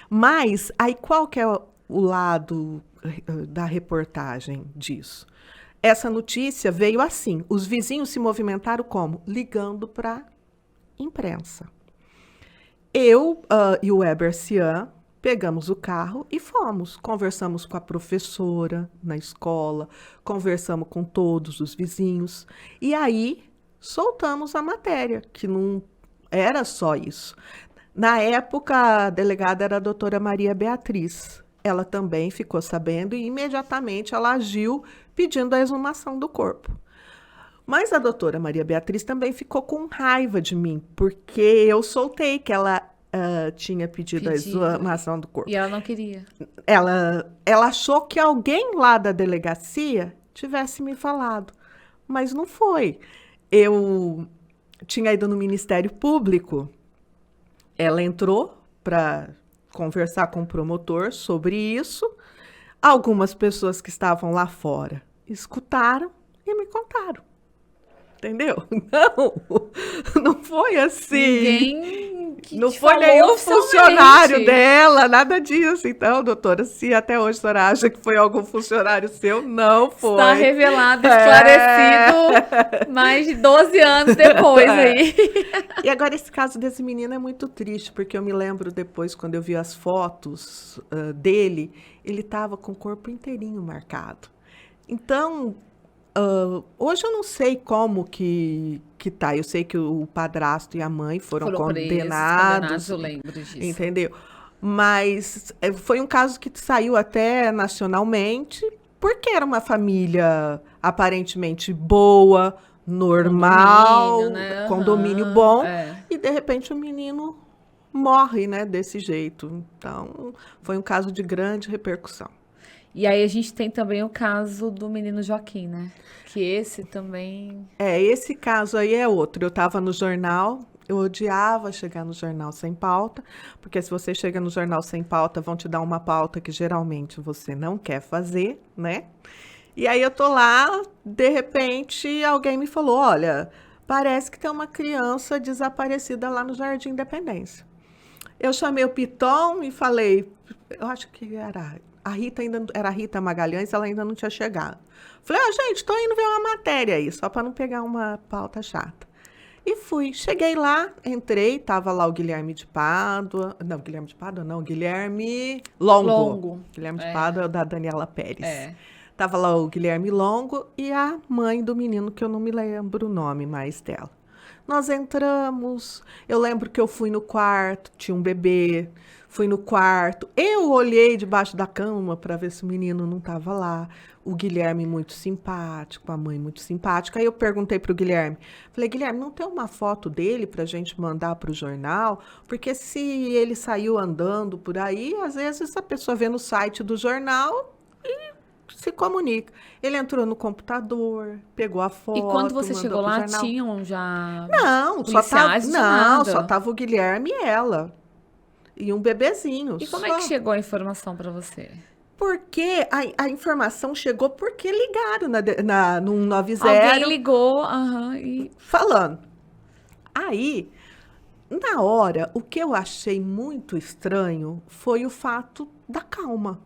Mas aí qual que é o lado da reportagem disso? Essa notícia veio assim, os vizinhos se movimentaram como? Ligando para a imprensa. Eu e o Weber Cian pegamos o carro e fomos. Conversamos com a professora na escola, conversamos com todos os vizinhos. E aí, soltamos a matéria, que não era só isso. Na época, a delegada era a doutora Maria Beatriz. Ela também ficou sabendo e imediatamente ela agiu pedindo a exumação do corpo. Mas a doutora Maria Beatriz também ficou com raiva de mim, porque eu soltei que ela tinha pedido a exumação do corpo. E ela não queria. Ela achou que alguém lá da delegacia tivesse me falado, mas não foi. Eu tinha ido no Ministério Público, ela entrou para conversar com o promotor sobre isso. Algumas pessoas que estavam lá fora escutaram e me contaram. Entendeu? Não foi assim. Ninguém que não te foi falou nenhum oficialmente. funcionário dela, nada disso. Então, doutora, se até hoje a senhora acha que foi algum funcionário seu, não foi. Está revelado, esclarecido, mais de 12 anos depois aí. E agora esse caso desse menino é muito triste, porque eu me lembro depois, quando eu vi as fotos dele, ele estava com o corpo inteirinho marcado. Então... hoje eu não sei como que tá. Eu sei que o padrasto e a mãe foram condenados. Eu lembro disso. Entendeu? Mas foi um caso que saiu até nacionalmente, porque era uma família aparentemente boa, normal, condomínio, né? Condomínio bom, e de repente o menino morre, né, desse jeito. Então, foi um caso de grande repercussão. E aí a gente tem também o caso do menino Joaquim, né? Que esse também... Esse caso aí é outro. Eu estava no jornal, eu odiava chegar no jornal sem pauta, porque se você chega no jornal sem pauta, vão te dar uma pauta que geralmente você não quer fazer, né? E aí eu tô lá, de repente alguém me falou, olha, parece que tem uma criança desaparecida lá no Jardim Independência. Eu chamei o Piton e falei, eu acho que era... A Rita era a Rita Magalhães, ela ainda não tinha chegado. Falei, gente, tô indo ver uma matéria aí, só para não pegar uma pauta chata. E fui. Cheguei lá, entrei, tava lá o Guilherme de Pádua. Não, Guilherme de Pádua não, Guilherme Longo. Guilherme de Pádua é o da Daniela Pérez. Tava lá o Guilherme Longo e a mãe do menino, que eu não me lembro o nome mais dela. Nós entramos, eu lembro que eu fui no quarto, tinha um bebê, fui no quarto, eu olhei debaixo da cama para ver se o menino não estava lá. O Guilherme muito simpático, a mãe muito simpática. Aí eu perguntei para o Guilherme, falei, Guilherme, não tem uma foto dele para a gente mandar para o jornal? Porque se ele saiu andando por aí, às vezes a pessoa vê no site do jornal e se comunica. Ele entrou no computador, pegou a foto. E quando você chegou lá, jornal. Tinham já policiais? Só tava o Guilherme e ela. E um bebezinho. E como é que chegou a informação para você? Porque a informação chegou porque ligaram no Alguém 190 ligou, aham, e falando. Aí, na hora, o que eu achei muito estranho foi o fato da calma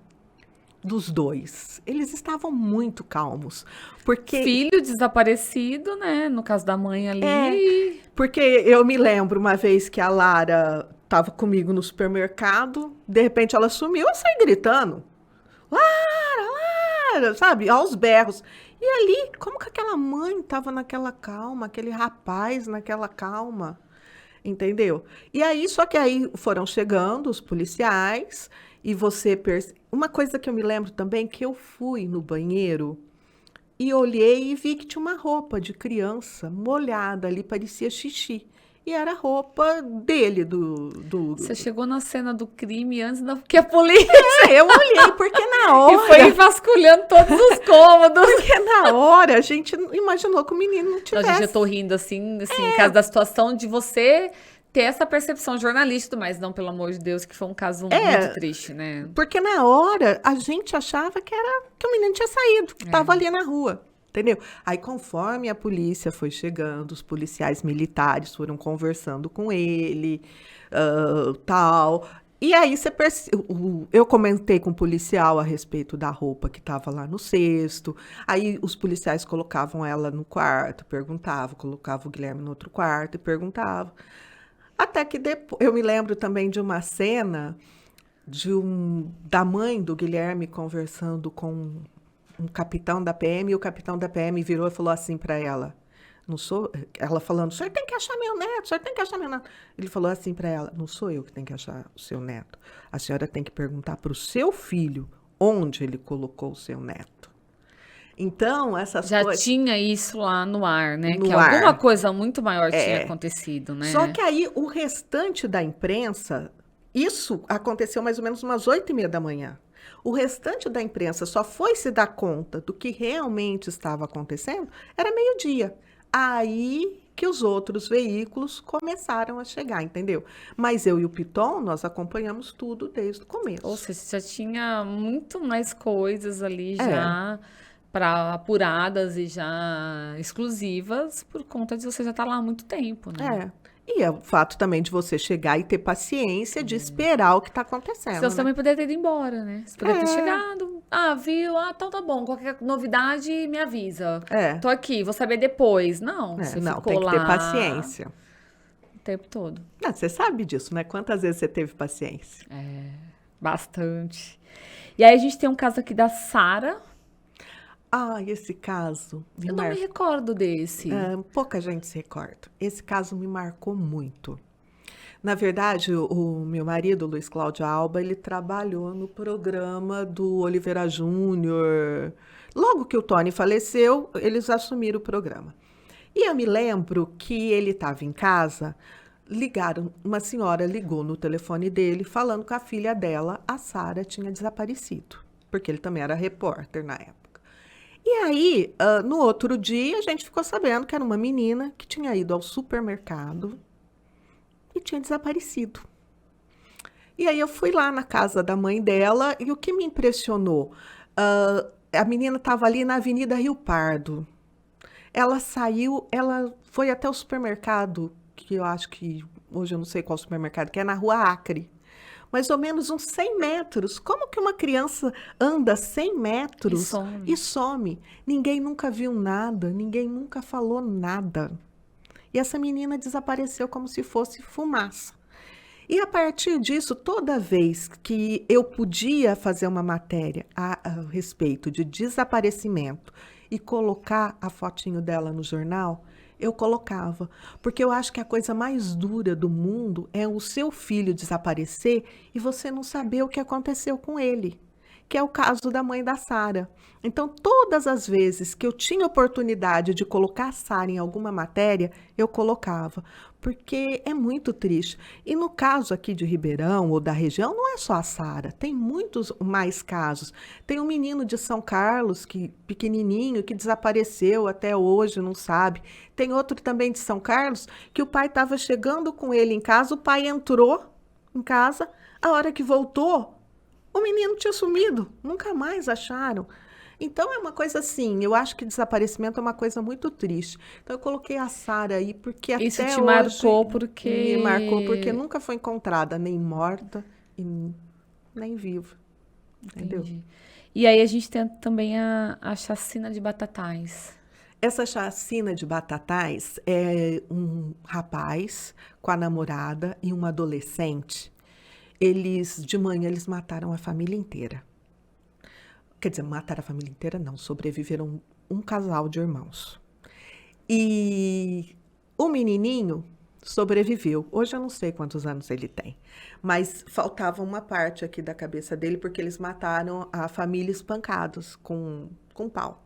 dos dois. Eles estavam muito calmos, porque filho desaparecido, né? No caso da mãe é, ali. porque eu me lembro uma vez que a Lara estava comigo no supermercado, de repente ela sumiu, eu saí gritando. Lara, Lara, sabe? Aos berros. E ali, como que aquela mãe estava naquela calma, aquele rapaz naquela calma, entendeu? E aí, só que aí foram chegando os policiais e uma coisa que eu me lembro também, que eu fui no banheiro e olhei e vi que tinha uma roupa de criança molhada ali, parecia xixi. E era a roupa dele, Você chegou na cena do crime antes da que a polícia Eu olhei, porque na e foi hora... vasculhando todos os cômodos. Porque na hora a gente imaginou que o menino não Não, tivesse. gente, eu tô rindo assim, em caso da situação de você ter essa percepção jornalística, mas não, pelo amor de Deus, que foi um caso muito triste, né? Porque na hora a gente achava que o menino tinha saído, que estava ali na rua. Entendeu? Aí, conforme a polícia foi chegando, os policiais militares foram conversando com ele, tal. E aí eu comentei com o policial a respeito da roupa que estava lá no cesto. Aí os policiais colocavam ela no quarto, perguntavam, colocavam o Guilherme no outro quarto e perguntavam. Até que depois, eu me lembro também de uma cena da mãe do Guilherme conversando com um capitão da PM, e o capitão da PM virou e falou assim para ela, não sou, ela falando, o senhor tem que achar meu neto, o senhor tem que achar meu neto. Ele falou assim para ela, não sou eu que tenho que achar o seu neto, a senhora tem que perguntar para o seu filho onde ele colocou o seu neto. Então, essas Já coisas... tinha isso lá no ar, né? No Que alguma ar. coisa muito maior tinha acontecido, né? Só que aí o restante da imprensa, isso aconteceu mais ou menos umas 8h30 da manhã. O restante da imprensa só foi se dar conta do que realmente estava acontecendo, era meio-dia. Aí que os outros veículos começaram a chegar, entendeu? Mas eu e o Piton, nós acompanhamos tudo desde o começo. Ou seja, já tinha muito mais coisas ali É. já para apuradas e já exclusivas por conta de você já estar lá há muito tempo, né? É. E é o fato também de você chegar e ter paciência de esperar o que está acontecendo, Você né? também poderia ter ido embora, né? Você poderia ter chegado. Ah, viu? Ah, então tá bom. Qualquer novidade, me avisa. É. Tô aqui, vou saber depois. Não, você Não, ficou tem que lá ter paciência. o tempo todo. Não, você sabe disso, né? Quantas vezes você teve paciência? Bastante. E aí a gente tem um caso aqui da Sara. Ah, esse caso Eu não me recordo desse. pouca gente se recorda. Esse caso me marcou muito. Na verdade, o meu marido, Luiz Cláudio Alba, ele trabalhou no programa do Oliveira Júnior. Logo que o Tony faleceu, eles assumiram o programa. E eu me lembro que ele estava em casa, uma senhora ligou no telefone dele falando que a filha dela, a Sara, tinha desaparecido, porque ele também era repórter na época. E aí, no outro dia, a gente ficou sabendo que era uma menina que tinha ido ao supermercado e tinha desaparecido. E aí eu fui lá na casa da mãe dela e o que me impressionou, a menina estava ali na Avenida Rio Pardo. Ela saiu, ela foi até o supermercado, que eu acho que, hoje eu não sei qual supermercado, que é na Rua Acre. Mais ou menos uns 100 metros. Como que uma criança anda 100 metros e some? Ninguém nunca viu nada, ninguém nunca falou nada. E essa menina desapareceu como se fosse fumaça. E a partir disso, toda vez que eu podia fazer uma matéria a respeito de desaparecimento e colocar a fotinho dela no jornal, eu colocava, porque eu acho que a coisa mais dura do mundo é o seu filho desaparecer e você não saber o que aconteceu com ele, que é o caso da mãe da Sara. Então, todas as vezes que eu tinha oportunidade de colocar a Sara em alguma matéria, eu colocava, porque é muito triste. E no caso aqui de Ribeirão ou da região, não é só a Sara, tem muitos mais casos. Tem um menino de São Carlos, pequenininho, que desapareceu até hoje, não sabe. Tem outro também de São Carlos, que o pai estava chegando com ele em casa, o pai entrou em casa, a hora que voltou, O menino tinha sumido, nunca mais acharam. Então, é uma coisa assim, eu acho que desaparecimento é uma coisa muito triste. Então, eu coloquei a Sara aí, porque Isso até te hoje marcou me marcou, porque porque... nunca foi encontrada, nem morta e nem viva, entendeu? Entendi. E aí a gente tem também a chacina de Batatais. Essa chacina de Batatais é um rapaz com a namorada e uma adolescente. Eles, de manhã, eles mataram a família inteira. Quer dizer, mataram a família inteira, não. Sobreviveram um casal de irmãos. E o menininho sobreviveu. Hoje eu não sei quantos anos ele tem. Mas faltava uma parte aqui da cabeça dele, porque eles mataram a família espancados com pau.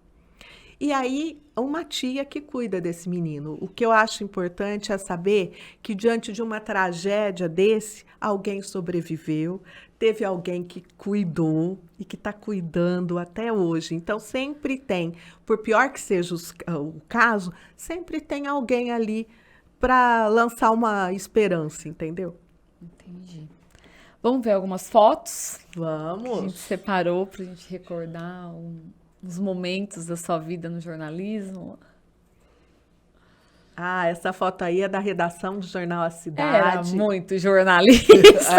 E aí, uma tia que cuida desse menino. O que eu acho importante é saber que, diante de uma tragédia desse, alguém sobreviveu, teve alguém que cuidou e que está cuidando até hoje. Então, sempre tem, por pior que seja o caso, sempre tem alguém ali para lançar uma esperança, entendeu? Entendi. Vamos ver algumas fotos que a gente Vamos. separou para a gente recordar uns momentos da sua vida no jornalismo. Ah, essa foto aí é da redação do jornal A Era Cidade. muito jornalista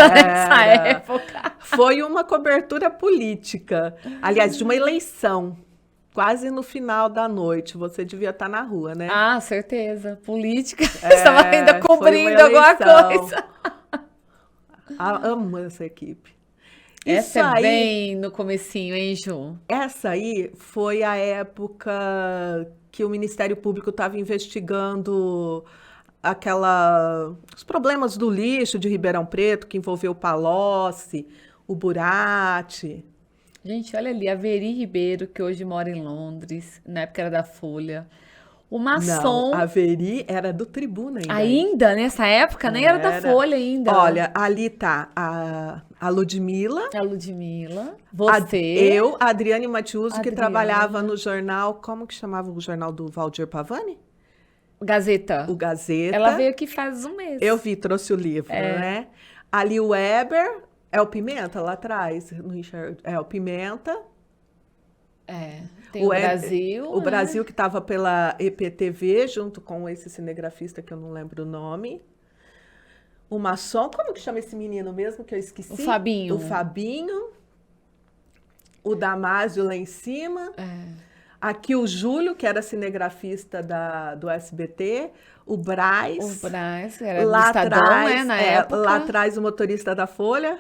nessa Era. época. Foi uma cobertura política, aliás, de uma eleição, quase no final da noite. Você devia estar na rua, né? Ah, certeza. Política. Estava ainda Foi uma cobrindo alguma eleição. coisa. Amo essa equipe. Essa Isso é aí, bem no comecinho, hein, Ju? essa aí foi a época que o Ministério Público estava investigando os problemas do lixo de Ribeirão Preto, que envolveu o Palocci, o Burati. Gente, olha ali, a Veri Ribeiro, que hoje mora em Londres, na época era da Folha. O Não, a Masson, Veri era do Tribuna ainda. ainda nessa época, nem era da Era. Folha ainda. Olha, ali tá a Ludmilla, A Ludmilla, a- você, eu, a Adriane Matiuso, que Adriana. trabalhava no jornal, como que chamava o jornal do Valdir Pavani? Gazeta. O Gazeta. Ela veio aqui faz um mês. Eu vi, trouxe o livro, né? Ali o Weber, é o Pimenta lá atrás, não enxergo, é o Pimenta. Tem o Weber- Brasil, O né? Brasil que estava pela EPTV, junto com esse cinegrafista que eu não lembro o nome. O Masson, como que chama esse menino mesmo que eu esqueci? O Fabinho. O Fabinho. O Damásio lá em cima. Aqui o Júlio, que era cinegrafista do SBT. O Braz. O Brás, era do Lá Estadão, atrás, né, na época. lá atrás o motorista da Folha.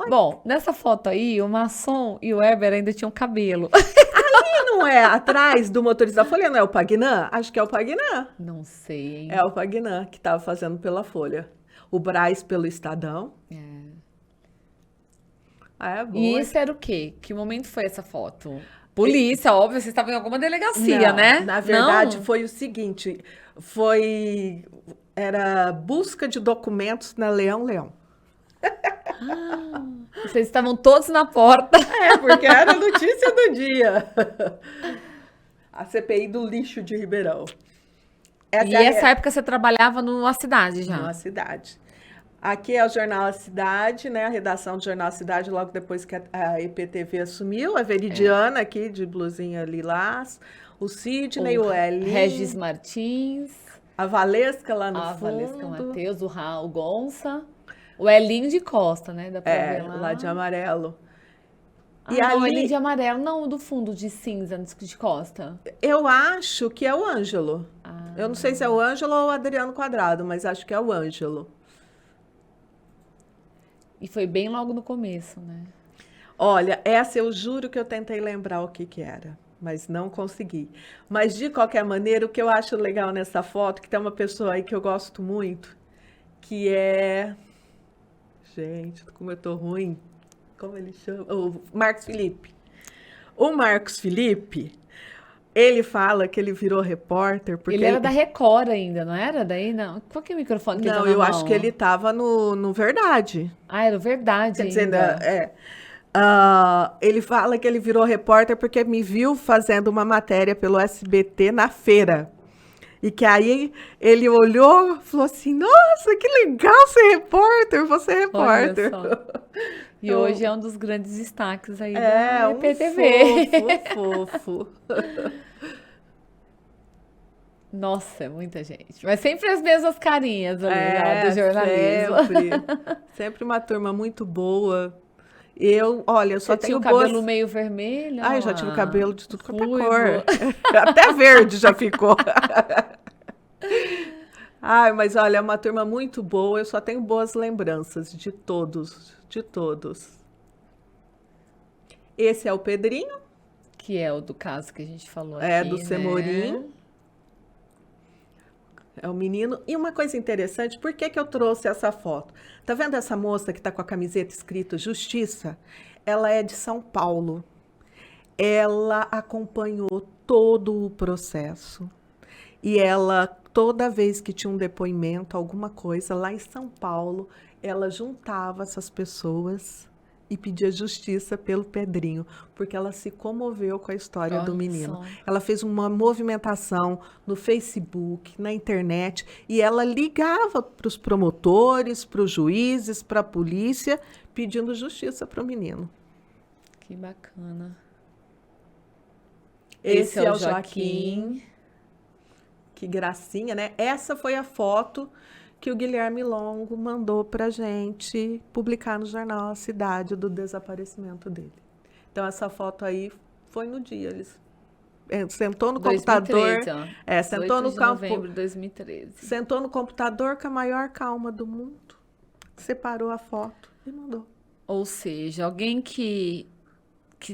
Bom, nessa foto aí, o Masson e o Weber ainda tinham cabelo. E não é atrás do motorista da Folha, não é o Pagnan? Acho que é o Pagnan. Não sei, hein? É o Pagnan que estava fazendo pela Folha. O Braz pelo Estadão. É bom. E isso era o quê? Que momento foi essa foto? Polícia, óbvio, você estava em alguma delegacia, Não, né? na verdade, Não? foi o seguinte: era busca de documentos na Leão Leão. Vocês estavam todos na porta. É, porque era a notícia do dia. A CPI do lixo de Ribeirão. E essa época você trabalhava numa cidade já. Na cidade. Aqui é o Jornal A Cidade, né? A redação do Jornal A Cidade, logo depois que a EPTV assumiu. A Veridiana aqui, de blusinha lilás. O Sidney, o Elinho. Regis Martins, A Valesca lá no a fundo. Valesca Matheus, o Raul Gonça, o Elinho de Costa, né? Dá pra ver lá. Lá de amarelo. Ah, E não, ali- Elinho de amarelo, não, do fundo de cinza, de Costa. Eu acho que é o Ângelo. Eu não sei se é o Ângelo ou o Adriano Quadrado, mas acho que é o Ângelo. E foi bem logo no começo, né? Olha, essa eu juro que eu tentei lembrar o que era, mas não consegui. Mas, de qualquer maneira, o que eu acho legal nessa foto, que tem uma pessoa aí que eu gosto muito, que é... Gente, como eu tô ruim. Como ele chama? O Marcos Felipe. O Marcos Felipe, ele fala que ele virou repórter porque... Ele era da Record ainda, não era? Daí, não. Qual que é o microfone que ele Não, tá na eu acho mão? que ele estava no Verdade. Ah, era o Verdade Quer dizer, ainda. ele fala que ele virou repórter porque me viu fazendo uma matéria pelo SBT na feira. E que aí ele olhou e falou assim, nossa, que legal ser repórter, você é Olha repórter. só. E hoje é um dos grandes destaques aí É, do um IPTV. fofo. Nossa, é muita gente. Mas sempre as mesmas carinhas ali, lá, do É, jornalismo. sempre. Sempre uma turma muito boa. Olha, eu só Você tinha tenho o cabelo boas. meio vermelho, Ai, olha eu já tive lá, cabelo de tudo quanto é ruivo. cor. Até verde já ficou. Ai, mas olha, é uma turma muito boa. Eu só tenho boas lembranças de todos, de todos. Esse é o Pedrinho, Que é o do caso que a gente falou é do aqui, Semorim. né? É o menino. E uma coisa interessante, por que que eu trouxe essa foto? Tá vendo essa moça que tá com a camiseta escrito Justiça? Ela é de São Paulo. Ela acompanhou todo o processo. E ela, toda vez que tinha um depoimento, alguma coisa, lá em São Paulo, ela juntava essas pessoas e pedia justiça pelo Pedrinho, porque ela se comoveu com a história do Olha menino. só. Ela fez uma movimentação no Facebook, na internet, e ela ligava para os promotores, para os juízes, para a polícia, pedindo justiça para o menino. Que bacana. Esse é é o o Joaquim. Que gracinha, né? Essa foi a foto que o Guilherme Longo mandou pra gente publicar no jornal A Cidade do desaparecimento dele. Então, essa foto aí foi no dia. Ele sentou no 2013, computador, ó. sentou 18 no de campo, novembro de 2013. sentou no computador com a maior calma do mundo, separou a foto e mandou. Ou seja, alguém que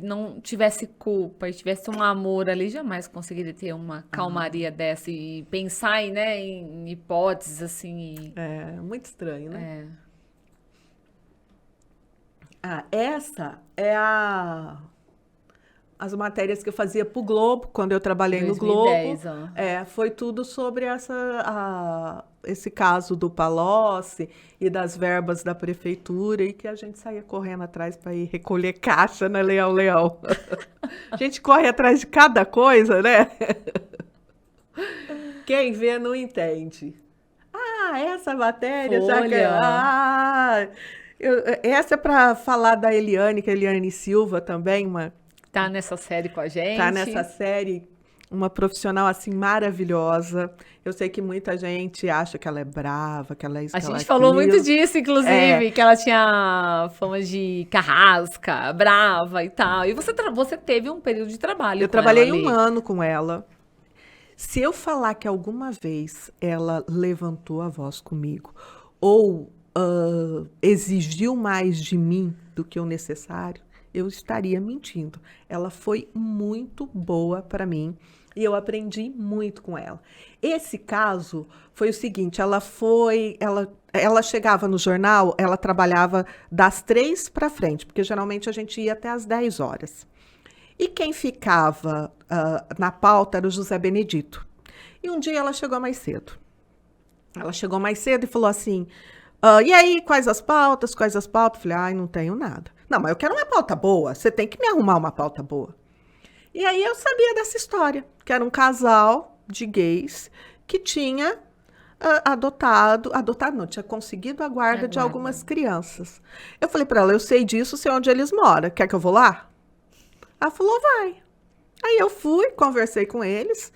não tivesse culpa e tivesse um amor ali, jamais conseguiria ter uma calmaria dessa e pensar em, né, em hipóteses assim. É muito estranho, né? É, Essa é as matérias que eu fazia para o Globo, quando eu trabalhei no Globo. 2010, ó. Foi tudo sobre esse caso do Palocci e das verbas da prefeitura, e que a gente saía correndo atrás para ir recolher caixa na Leão Leão. A gente corre atrás de cada coisa, né? Quem vê não entende. Essa matéria, já que... Folha. Essa é para falar da Eliane, que é a Eliane Silva também, Tá nessa série com a gente. tá nessa série, uma profissional assim maravilhosa. Eu sei que muita gente acha que ela é brava, que ela é isso, A que ela é gente falou muito aquilo. disso, inclusive, que ela tinha fama de carrasca, brava e tal. E você teve um período de trabalho Eu com ela trabalhei ali. 1 ano com ela. Se eu falar que alguma vez ela levantou a voz comigo ou exigiu mais de mim do que o necessário, eu estaria mentindo. Ela foi muito boa para mim e eu aprendi muito com ela. Esse caso foi o seguinte: ela chegava no jornal, ela trabalhava das 3 para frente, porque geralmente a gente ia até às 10 horas. E quem ficava na pauta era o José Benedito. E um dia ela chegou mais cedo. Ela chegou mais cedo e falou assim: e aí, quais as pautas? Quais as pautas? Falei: ai, não tenho nada. Não, mas eu quero uma pauta boa. Você tem que me arrumar uma pauta boa. E aí eu sabia dessa história, que era um casal de gays que tinha adotado não, tinha conseguido a guarda de algumas crianças. Eu falei para ela: eu sei disso, sei onde eles moram. Quer que eu vou lá? Ela falou: vai. Aí eu fui, conversei com eles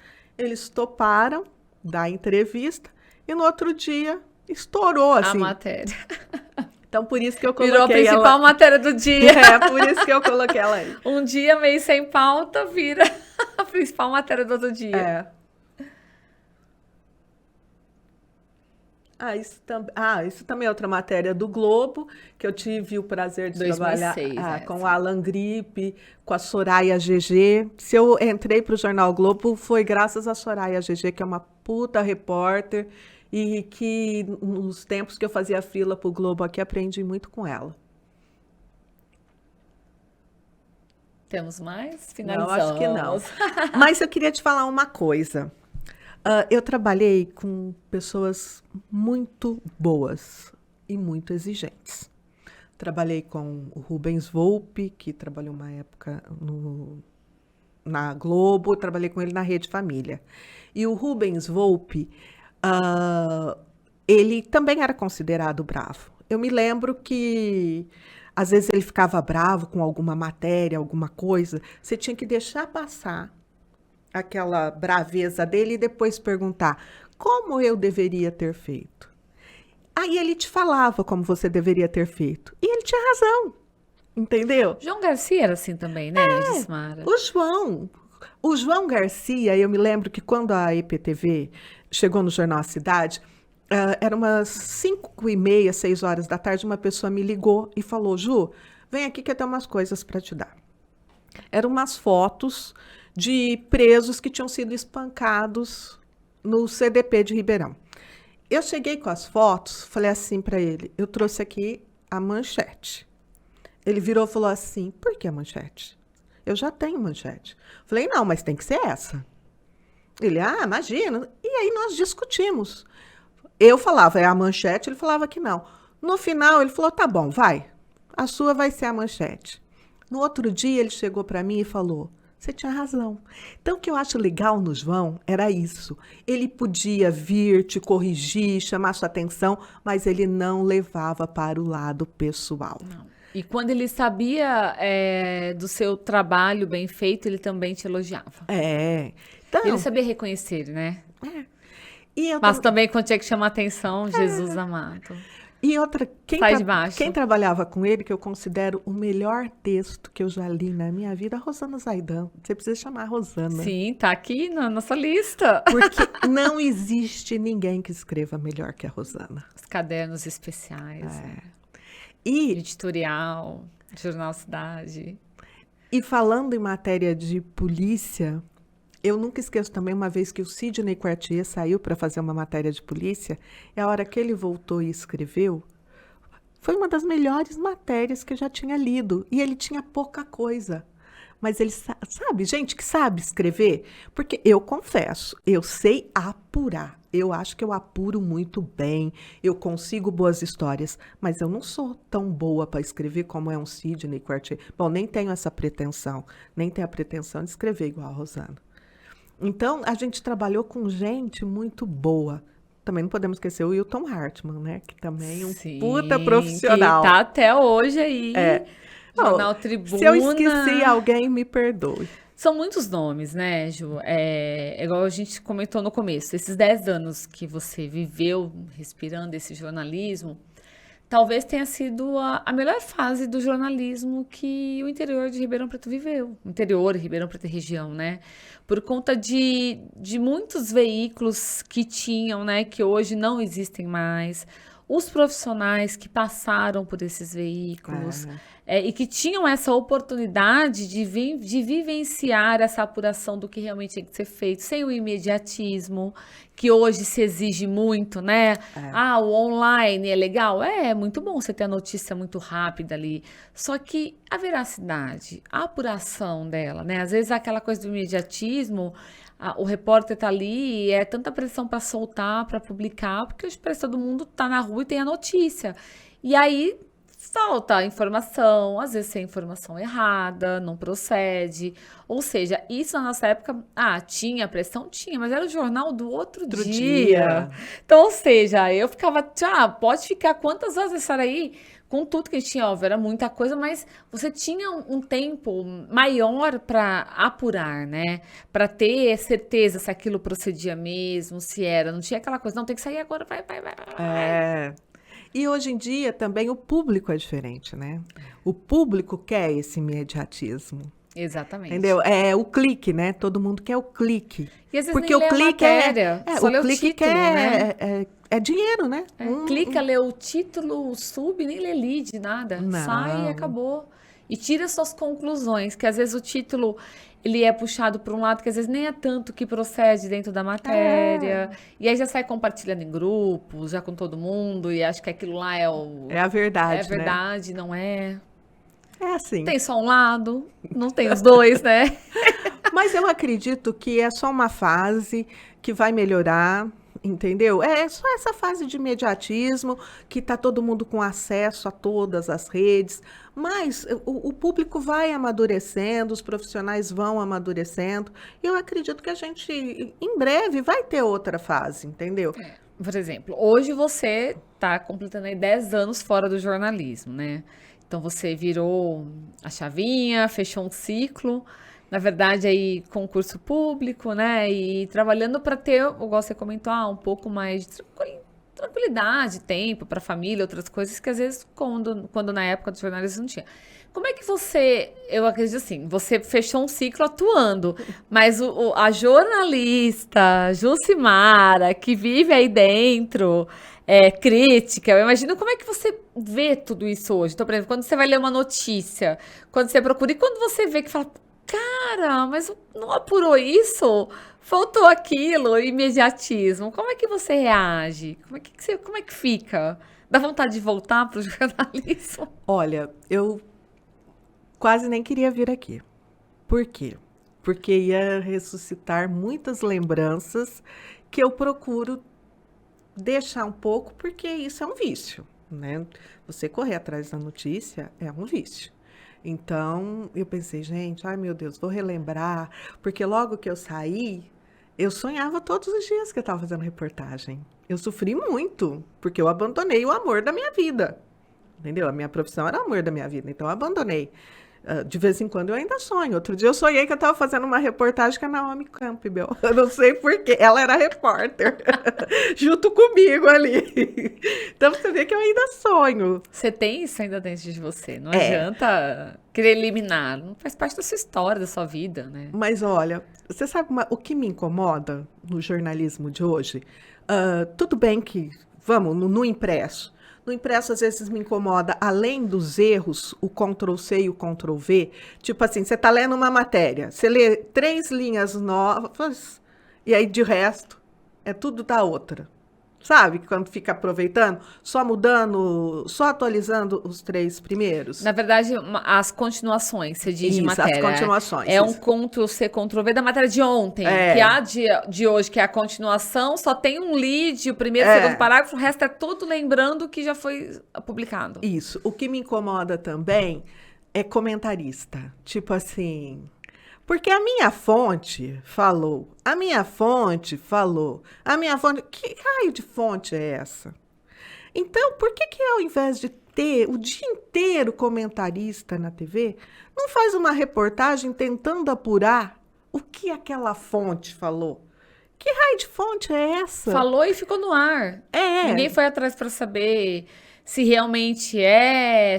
toparam dar entrevista e no outro dia estourou assim. A matéria. Então por isso que eu coloquei Virou a principal matéria do dia. por isso que eu coloquei ela aí. Um dia meio sem pauta vira a principal matéria do outro dia. Isso também é outra matéria do Globo, que eu tive o prazer de 2006, trabalhar com o Alan Gripe, com a Soraya GG. Se eu entrei para o Jornal Globo, foi graças a Soraya GG, que é uma puta repórter, e que nos tempos que eu fazia fila para o Globo aqui, aprendi muito com ela. Temos mais? Não, Finalizamos. acho que não. Mas eu queria te falar uma coisa. Eu trabalhei com pessoas muito boas e muito exigentes. Trabalhei com o Rubens Volpi, que trabalhou uma época na Globo, trabalhei com ele na Rede Família. E o Rubens Volpi, ele também era considerado bravo. Eu me lembro que às vezes ele ficava bravo com alguma matéria, alguma coisa. Você tinha que deixar passar aquela braveza dele e depois perguntar como eu deveria ter feito. Aí ele te falava como você deveria ter feito. E ele tinha razão, entendeu? João Garcia era assim também, né, Gismara? O João Garcia, eu me lembro que quando a EPTV chegou no Jornal A Cidade, era umas 5h30, 6 horas da tarde, uma pessoa me ligou e falou, Ju, vem aqui que eu tenho umas coisas para te dar. Eram umas fotos de presos que tinham sido espancados no CDP de Ribeirão. Eu cheguei com as fotos, falei assim para ele, eu trouxe aqui a manchete. Ele virou e falou assim, por que a manchete? Eu já tenho manchete. Falei, não, mas tem que ser essa. Ele, imagina. E aí nós discutimos. Eu falava, é a manchete, ele falava que não. No final, ele falou, tá bom, vai. A sua vai ser a manchete. No outro dia, ele chegou para mim e falou, você tinha razão. Então, o que eu acho legal no João era isso. Ele podia vir, te corrigir, chamar sua atenção, mas ele não levava para o lado pessoal. Não. E quando ele sabia do seu trabalho bem feito, ele também te elogiava. Então, Ele sabia reconhecer, né? E Mas também quando tinha que chamar atenção, Jesus amado. E outra, Sai de baixo. quem trabalhava com ele, que eu considero o melhor texto que eu já li na minha vida, a Rosana Zaidan. Você precisa chamar a Rosana. Sim, tá aqui na nossa lista. Porque não existe ninguém que escreva melhor que a Rosana. Os cadernos especiais, E, editorial, Jornal Cidade. e falando em matéria de polícia, eu nunca esqueço também uma vez que o Sidney Quartier saiu para fazer uma matéria de polícia, e a hora que ele voltou e escreveu, foi uma das melhores matérias que eu já tinha lido. E ele tinha pouca coisa. Mas ele sabe, gente que sabe escrever, porque eu confesso, eu sei apurar. Eu acho que eu apuro muito bem, eu consigo boas histórias, mas eu não sou tão boa para escrever como é um Sidney Quartier. Bom, nem tenho essa pretensão, nem tenho a pretensão de escrever igual a Rosana. Então, a gente trabalhou com gente muito boa. Também não podemos esquecer o Wilton Hartmann, né? Que também é um puta profissional. Que tá até hoje aí. Jornal Tribuna. Se eu esqueci alguém, me perdoe. São muitos nomes, né, Ju? Igual a gente comentou no começo, esses 10 anos que você viveu respirando esse jornalismo, talvez tenha sido a melhor fase do jornalismo que o interior de Ribeirão Preto viveu. Interior, Ribeirão Preto e região, né? Por conta de muitos veículos que tinham, né, que hoje não existem mais. Os profissionais que passaram por esses veículos e que tinham essa oportunidade de vivenciar essa apuração do que realmente tem que ser feito, sem o imediatismo, que hoje se exige muito, né? O online é legal? É muito bom você ter a notícia muito rápida ali. Só que a veracidade, a apuração dela, né? Às vezes aquela coisa do imediatismo, o repórter tá ali e é tanta pressão para soltar, para publicar, porque hoje parece que todo mundo tá na rua e tem a notícia. E aí falta a informação, às vezes tem informação errada, não procede. Ou seja, isso na nossa época, tinha pressão? Tinha, mas era o jornal do outro dia. Então, ou seja, eu ficava, pode ficar quantas horas essa aí? Com tudo que a gente tinha, óbvio, era muita coisa, mas você tinha um tempo maior para apurar, né? Para ter certeza se aquilo procedia mesmo, se era. Não tinha aquela coisa, não, tem que sair agora, vai. E hoje em dia também o público é diferente, né? O público quer esse imediatismo. Exatamente. Entendeu? É o clique, né? Todo mundo quer o clique. E às vezes porque nem o clique só lê o clique título, né? é dinheiro, né? Clica, lê o título, sub, nem lê lead, nada. Não. Sai e acabou. E tira suas conclusões, que às vezes o título ele é puxado para um lado que às vezes nem é tanto que procede dentro da matéria. E aí já sai compartilhando em grupos, já com todo mundo, e acho que aquilo lá é a verdade, é verdade, não é? É assim. Tem só um lado, não tem os dois, né? Mas eu acredito que é só uma fase que vai melhorar, entendeu? É só essa fase de imediatismo, que está todo mundo com acesso a todas as redes, mas o público vai amadurecendo, os profissionais vão amadurecendo, e eu acredito que a gente, em breve, vai ter outra fase, entendeu? por exemplo, hoje você está completando aí 10 anos fora do jornalismo, né? Então você virou a chavinha, fechou um ciclo, na verdade aí concurso público, né? E trabalhando para ter, igual você comentou, um pouco mais de tranquilidade, tempo para a família, outras coisas que às vezes quando na época do jornalismo não tinha. Como é que você, eu acredito assim, você fechou um ciclo atuando, mas a jornalista Jucimara, que vive aí dentro, crítica, eu imagino como é que você vê tudo isso hoje. Então, por exemplo, quando você vai ler uma notícia, quando você procura, e quando você vê que fala, cara, mas não apurou isso? Faltou aquilo, imediatismo. Como é que você reage? Como é que fica? Dá vontade de voltar para o jornalismo? Olha, eu quase nem queria vir aqui. Por quê? Porque ia ressuscitar muitas lembranças que eu procuro deixar um pouco, porque isso é um vício, né? Você correr atrás da notícia é um vício. Então, eu pensei, gente, ai meu Deus, vou relembrar, porque logo que eu saí, eu sonhava todos os dias que eu estava fazendo reportagem. Eu sofri muito, porque eu abandonei o amor da minha vida. Entendeu? A minha profissão era o amor da minha vida, então eu abandonei. De vez em quando eu ainda sonho. Outro dia eu sonhei que eu estava fazendo uma reportagem com a Naomi Campbell. Eu não sei por quê. Ela era repórter, junto comigo ali. Então você vê que eu ainda sonho. Você tem isso ainda dentro de você. Não É, adianta querer eliminar. Não faz parte da sua história, da sua vida, né? mas olha, você sabe o que me incomoda no jornalismo de hoje? Tudo bem que, vamos, no impresso. No impresso, às vezes, me incomoda, além dos erros, o Ctrl+C e o Ctrl+V. Tipo assim, você está lendo uma matéria, você lê 3 linhas novas, e aí, de resto, é tudo da outra. Sabe? Quando fica aproveitando, só mudando, só atualizando os 3 primeiros. Na verdade, as continuações, você diz de Isso, as matéria. continuações. É um Isso. Ctrl+C, Ctrl+V da matéria de ontem. Que É, a de hoje, que é a continuação, só tem um lead, o primeiro e segundo é. parágrafo, o resto é tudo lembrando que já foi publicado. Isso. O que me incomoda também é comentarista. Tipo assim. Porque a minha fonte falou. A minha fonte falou. A minha fonte. Que raio de fonte é essa? Então, por que que ao invés de ter o dia inteiro comentarista na TV, não faz uma reportagem tentando apurar o que aquela fonte falou? Que raio de fonte é essa? Falou e ficou no ar. É. Ninguém foi atrás para saber se realmente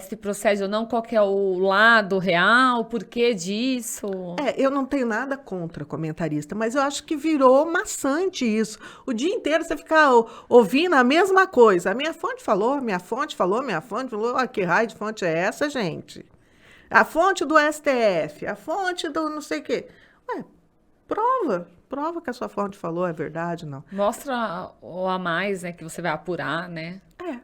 se procede ou não, qual que é o lado real, o porquê disso. Eu não tenho nada contra comentarista, mas eu acho que virou maçante isso. O dia inteiro você ficar ouvindo a mesma coisa. A minha fonte falou, minha fonte falou, minha fonte falou. Ah, que raio de fonte é essa, gente? A fonte do STF, a fonte do não sei o quê. Ué, prova que a sua fonte falou, é verdade, não. Mostra o a mais, né, que você vai apurar, né? É.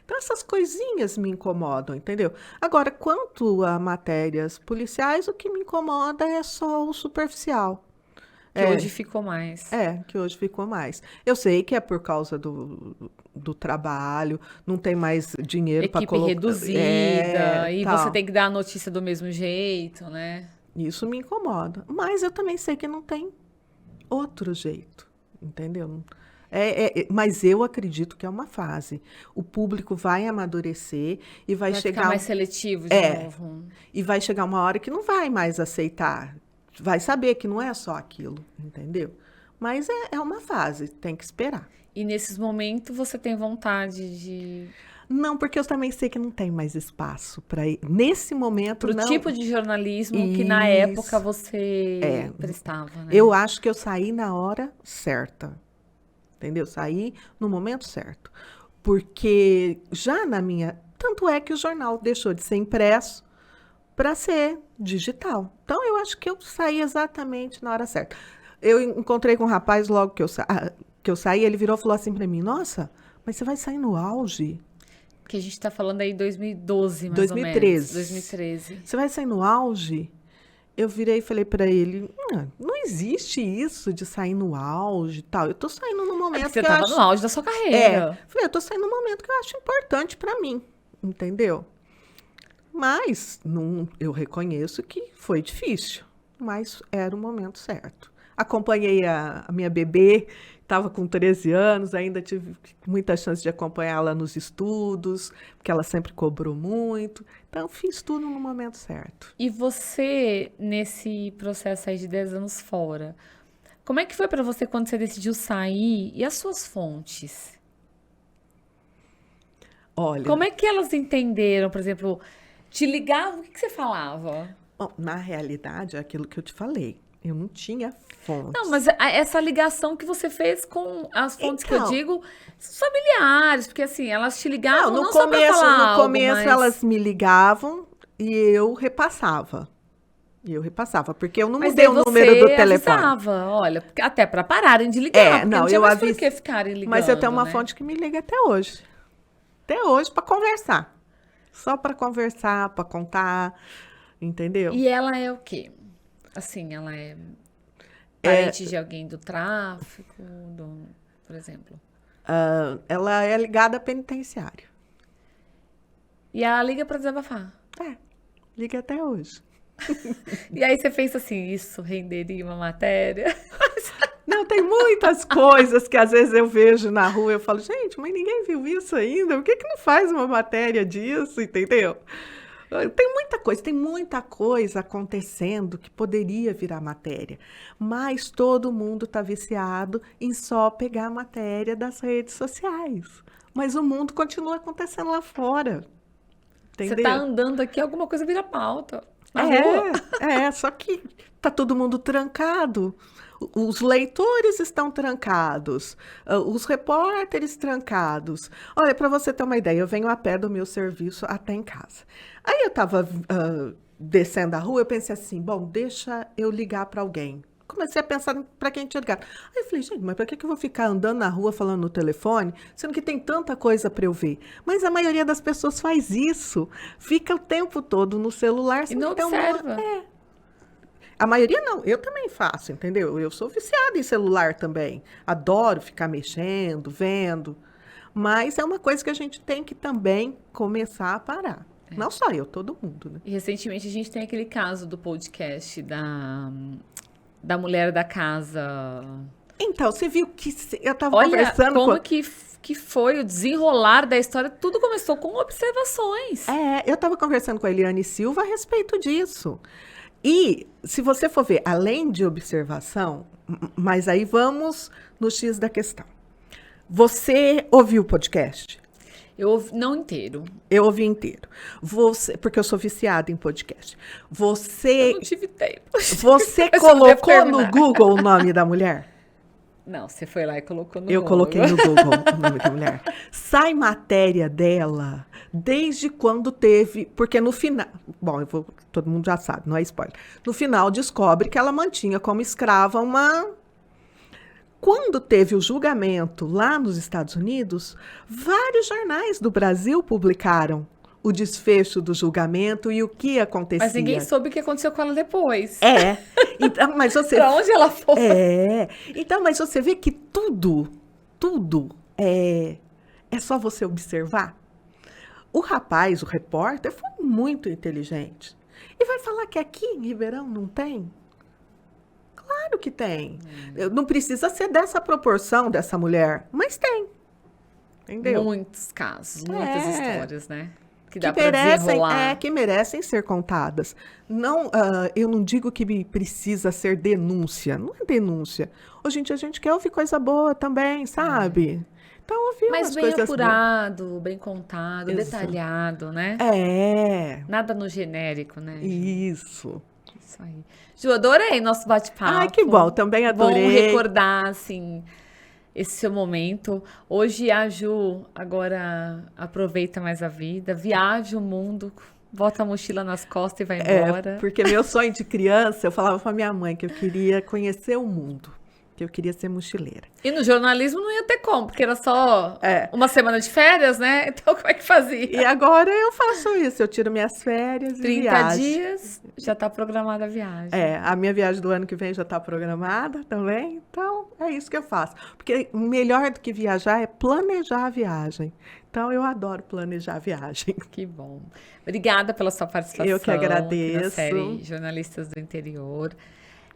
Então, essas coisinhas me incomodam, entendeu? Agora, quanto a matérias policiais, o que me incomoda é só o superficial. Que hoje ficou mais. Que hoje ficou mais. Eu sei que é por causa do trabalho, não tem mais dinheiro para Equipe colocar. reduzida, e você Tal. tem que dar a notícia do mesmo jeito, né? Isso me incomoda. Mas eu também sei que não tem outro jeito, entendeu? Mas eu acredito que é uma fase. O público vai amadurecer e vai Vai ficar chegar. mais seletivo de É, novo. e vai chegar uma hora que não vai mais aceitar. Vai saber que não é só aquilo, entendeu? Mas é uma fase, tem que esperar. E nesses momentos você tem vontade de... Não, porque eu também sei que não tem mais espaço para ir. Nesse momento, Pro não. tipo de jornalismo que na época Isso. você prestava, né? Eu acho que eu saí na hora certa. Entendeu? Saí no momento certo. Porque já na minha. Tanto é que o jornal deixou de ser impresso para ser digital. Então, eu acho que eu saí exatamente na hora certa. Eu encontrei com um rapaz logo que eu saí, ele virou e falou assim para mim: Nossa, mas você vai sair no auge? Que a gente tá falando aí 2012, mais 2013. ou menos. 2013. Você vai sair no auge? Eu virei e falei para ele: Não existe isso de sair no auge e tal. Eu tô saindo no momento Você que eu tava acho. no auge da sua carreira. Falei, eu tô saindo no momento que eu acho importante para mim, entendeu? Mas eu reconheço que foi difícil, mas era o momento certo. Acompanhei a minha bebê Estava com 13 anos, ainda tive muita chance de acompanhá-la nos estudos, porque ela sempre cobrou muito. Então, fiz tudo no momento certo. E você, nesse processo aí de 10 anos fora, como é que foi para você quando você decidiu sair e as suas fontes? Olha, Como é que elas entenderam, por exemplo, te ligavam, o que que você falava? bom, na realidade, é aquilo que eu te falei. Eu não tinha Não, fontes. mas essa ligação que você fez com as fontes que eu Então, digo, são familiares, porque assim, elas te não, ligavam não só para falar no algo, começo mas, elas me ligavam e eu repassava. Porque eu não mas mudei daí o número do você telefone. avisava, olha, até para pararem de ligar, É, porque não não, tinha eu mais por aviso. que ficarem Mas eu tenho ligando, uma né? fonte que me liga até hoje. Até hoje, para conversar. Só para conversar, para contar, entendeu? E ela é o quê? Assim, ela é parente de alguém do tráfico, por exemplo. Ela é ligada a penitenciário. E ela liga para desabafar. É, liga até hoje. E aí você pensa assim, isso renderia uma matéria? Não, tem muitas coisas que às vezes eu vejo na rua e eu falo, gente, mas ninguém viu isso ainda? Por que que não faz uma matéria disso, entendeu? Tem muita coisa acontecendo que poderia virar matéria, mas todo mundo está viciado em só pegar a matéria das redes sociais. Mas o mundo continua acontecendo lá fora, Você tá entendeu? andando aqui, alguma coisa vira pauta na rua. Só que tá todo mundo trancado. Os leitores estão trancados, os repórteres trancados. Olha, para você ter uma ideia, eu venho a pé do meu serviço até em casa. Aí eu estava descendo a rua, eu pensei assim, bom, deixa eu ligar para alguém. Comecei a pensar para quem tinha ligado. Aí eu falei, gente, mas para que eu vou ficar andando na rua falando no telefone, sendo que tem tanta coisa para eu ver? Mas a maioria das pessoas faz isso, fica o tempo todo no celular, E sendo não que tem uma... observa. A maioria não, eu também faço, entendeu? Eu sou viciada em celular também. Adoro ficar mexendo, vendo. Mas é uma coisa que a gente tem que também começar a parar. Não só eu, todo mundo, né? E recentemente a gente tem aquele caso do podcast da mulher da casa. Então, você viu que eu estava Olha conversando como com. que foi o desenrolar da história. Tudo começou com observações. Eu estava conversando com a Eliane Silva a respeito disso. E, se você for ver, além de observação, mas aí vamos no X da questão. Você ouviu o podcast? Não inteiro. Eu ouvi inteiro. Porque eu sou viciada em podcast. Eu Você, não tive tempo. você Mas eu devo colocou no terminar. Google o nome da mulher? Não, você foi lá e colocou no Eu Google. coloquei no Google o nome da mulher. Sai matéria dela desde quando teve. Porque no final. Bom, todo mundo já sabe, não é spoiler. No final descobre que ela mantinha como escrava uma. Quando teve o julgamento lá nos Estados Unidos, vários jornais do Brasil publicaram o desfecho do julgamento e o que acontecia. Mas ninguém soube o que aconteceu com ela depois. Então, mas você Pra onde ela foi? Então, mas você vê que tudo é só você observar. O rapaz, o repórter, foi muito inteligente. E vai falar que aqui em Ribeirão não tem? Claro que tem. Não precisa ser dessa proporção dessa mulher, mas tem. Entendeu? Muitos casos, muitas histórias, né? Que Que dá pra desenrolar. que merecem ser contadas. Não, eu não digo que precisa ser denúncia. Não é denúncia. Hoje em dia a gente quer ouvir coisa boa também, sabe? Então, ouvir Mas umas bem coisas apurado, bem contado, Exato. detalhado, né? Nada no genérico, né? isso. Isso aí. Ju, adorei nosso bate-papo. Ai, que bom, também adorei. Bom recordar, assim, esse seu momento. Hoje a Ju agora aproveita mais a vida, viaja o mundo, bota a mochila nas costas e vai embora. Porque meu sonho de criança, eu falava pra minha mãe que eu queria conhecer o mundo, que eu queria ser mochileira. E no jornalismo não ia ter como, porque era só uma semana de férias, né? Então como é que fazia? E agora eu faço isso, eu tiro minhas férias e 30 viajo. dias, já tá programada a viagem. A minha viagem do ano que vem já está programada também, então é isso que eu faço. Porque melhor do que viajar é planejar a viagem. Então eu adoro planejar a viagem. Que bom. Obrigada pela sua participação. Eu que aqui na agradeço. série Jornalistas do Interior.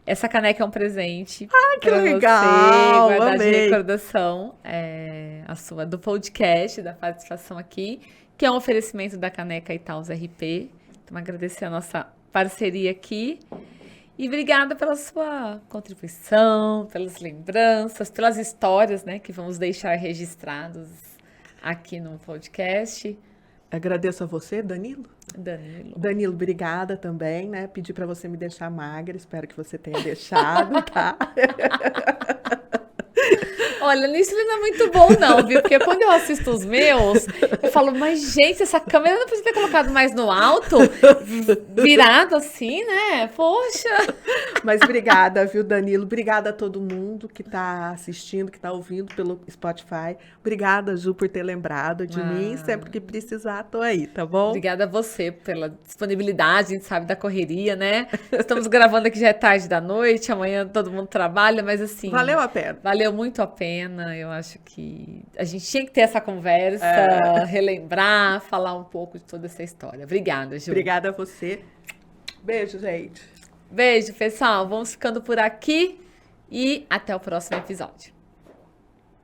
Essa caneca é um presente Que para legal, você, guardar de amei. recordação, a sua do podcast, da participação aqui, que é um oferecimento da caneca Itaúsa RP. Então, agradecer a nossa parceria aqui. E obrigada pela sua contribuição, pelas lembranças, pelas histórias, né, que vamos deixar registrados aqui no podcast. Agradeço a você, Danilo. Danilo. Danilo, obrigada também, né? Pedi para você me deixar magra, espero que você tenha deixado, tá? Olha, nisso ele não é muito bom não, viu? Porque quando eu assisto os meus, eu falo, mas gente, essa câmera não precisa ter colocado mais no alto, virado assim, né? Poxa! Mas obrigada, viu, Danilo? Obrigada a todo mundo que está assistindo, que está ouvindo pelo Spotify. Obrigada, Ju, por ter lembrado de mim. Sempre que precisar, tô aí, tá bom? Obrigada a você pela disponibilidade, a gente sabe da correria, né? Estamos gravando aqui já é tarde da noite, amanhã todo mundo trabalha, mas assim... Valeu a pena. Valeu muito a pena, eu acho que a gente tinha que ter essa conversa, relembrar, falar um pouco de toda essa história. Obrigada, Ju. Obrigada a você. Beijo, gente. Beijo, pessoal. Vamos ficando por aqui e até o próximo episódio.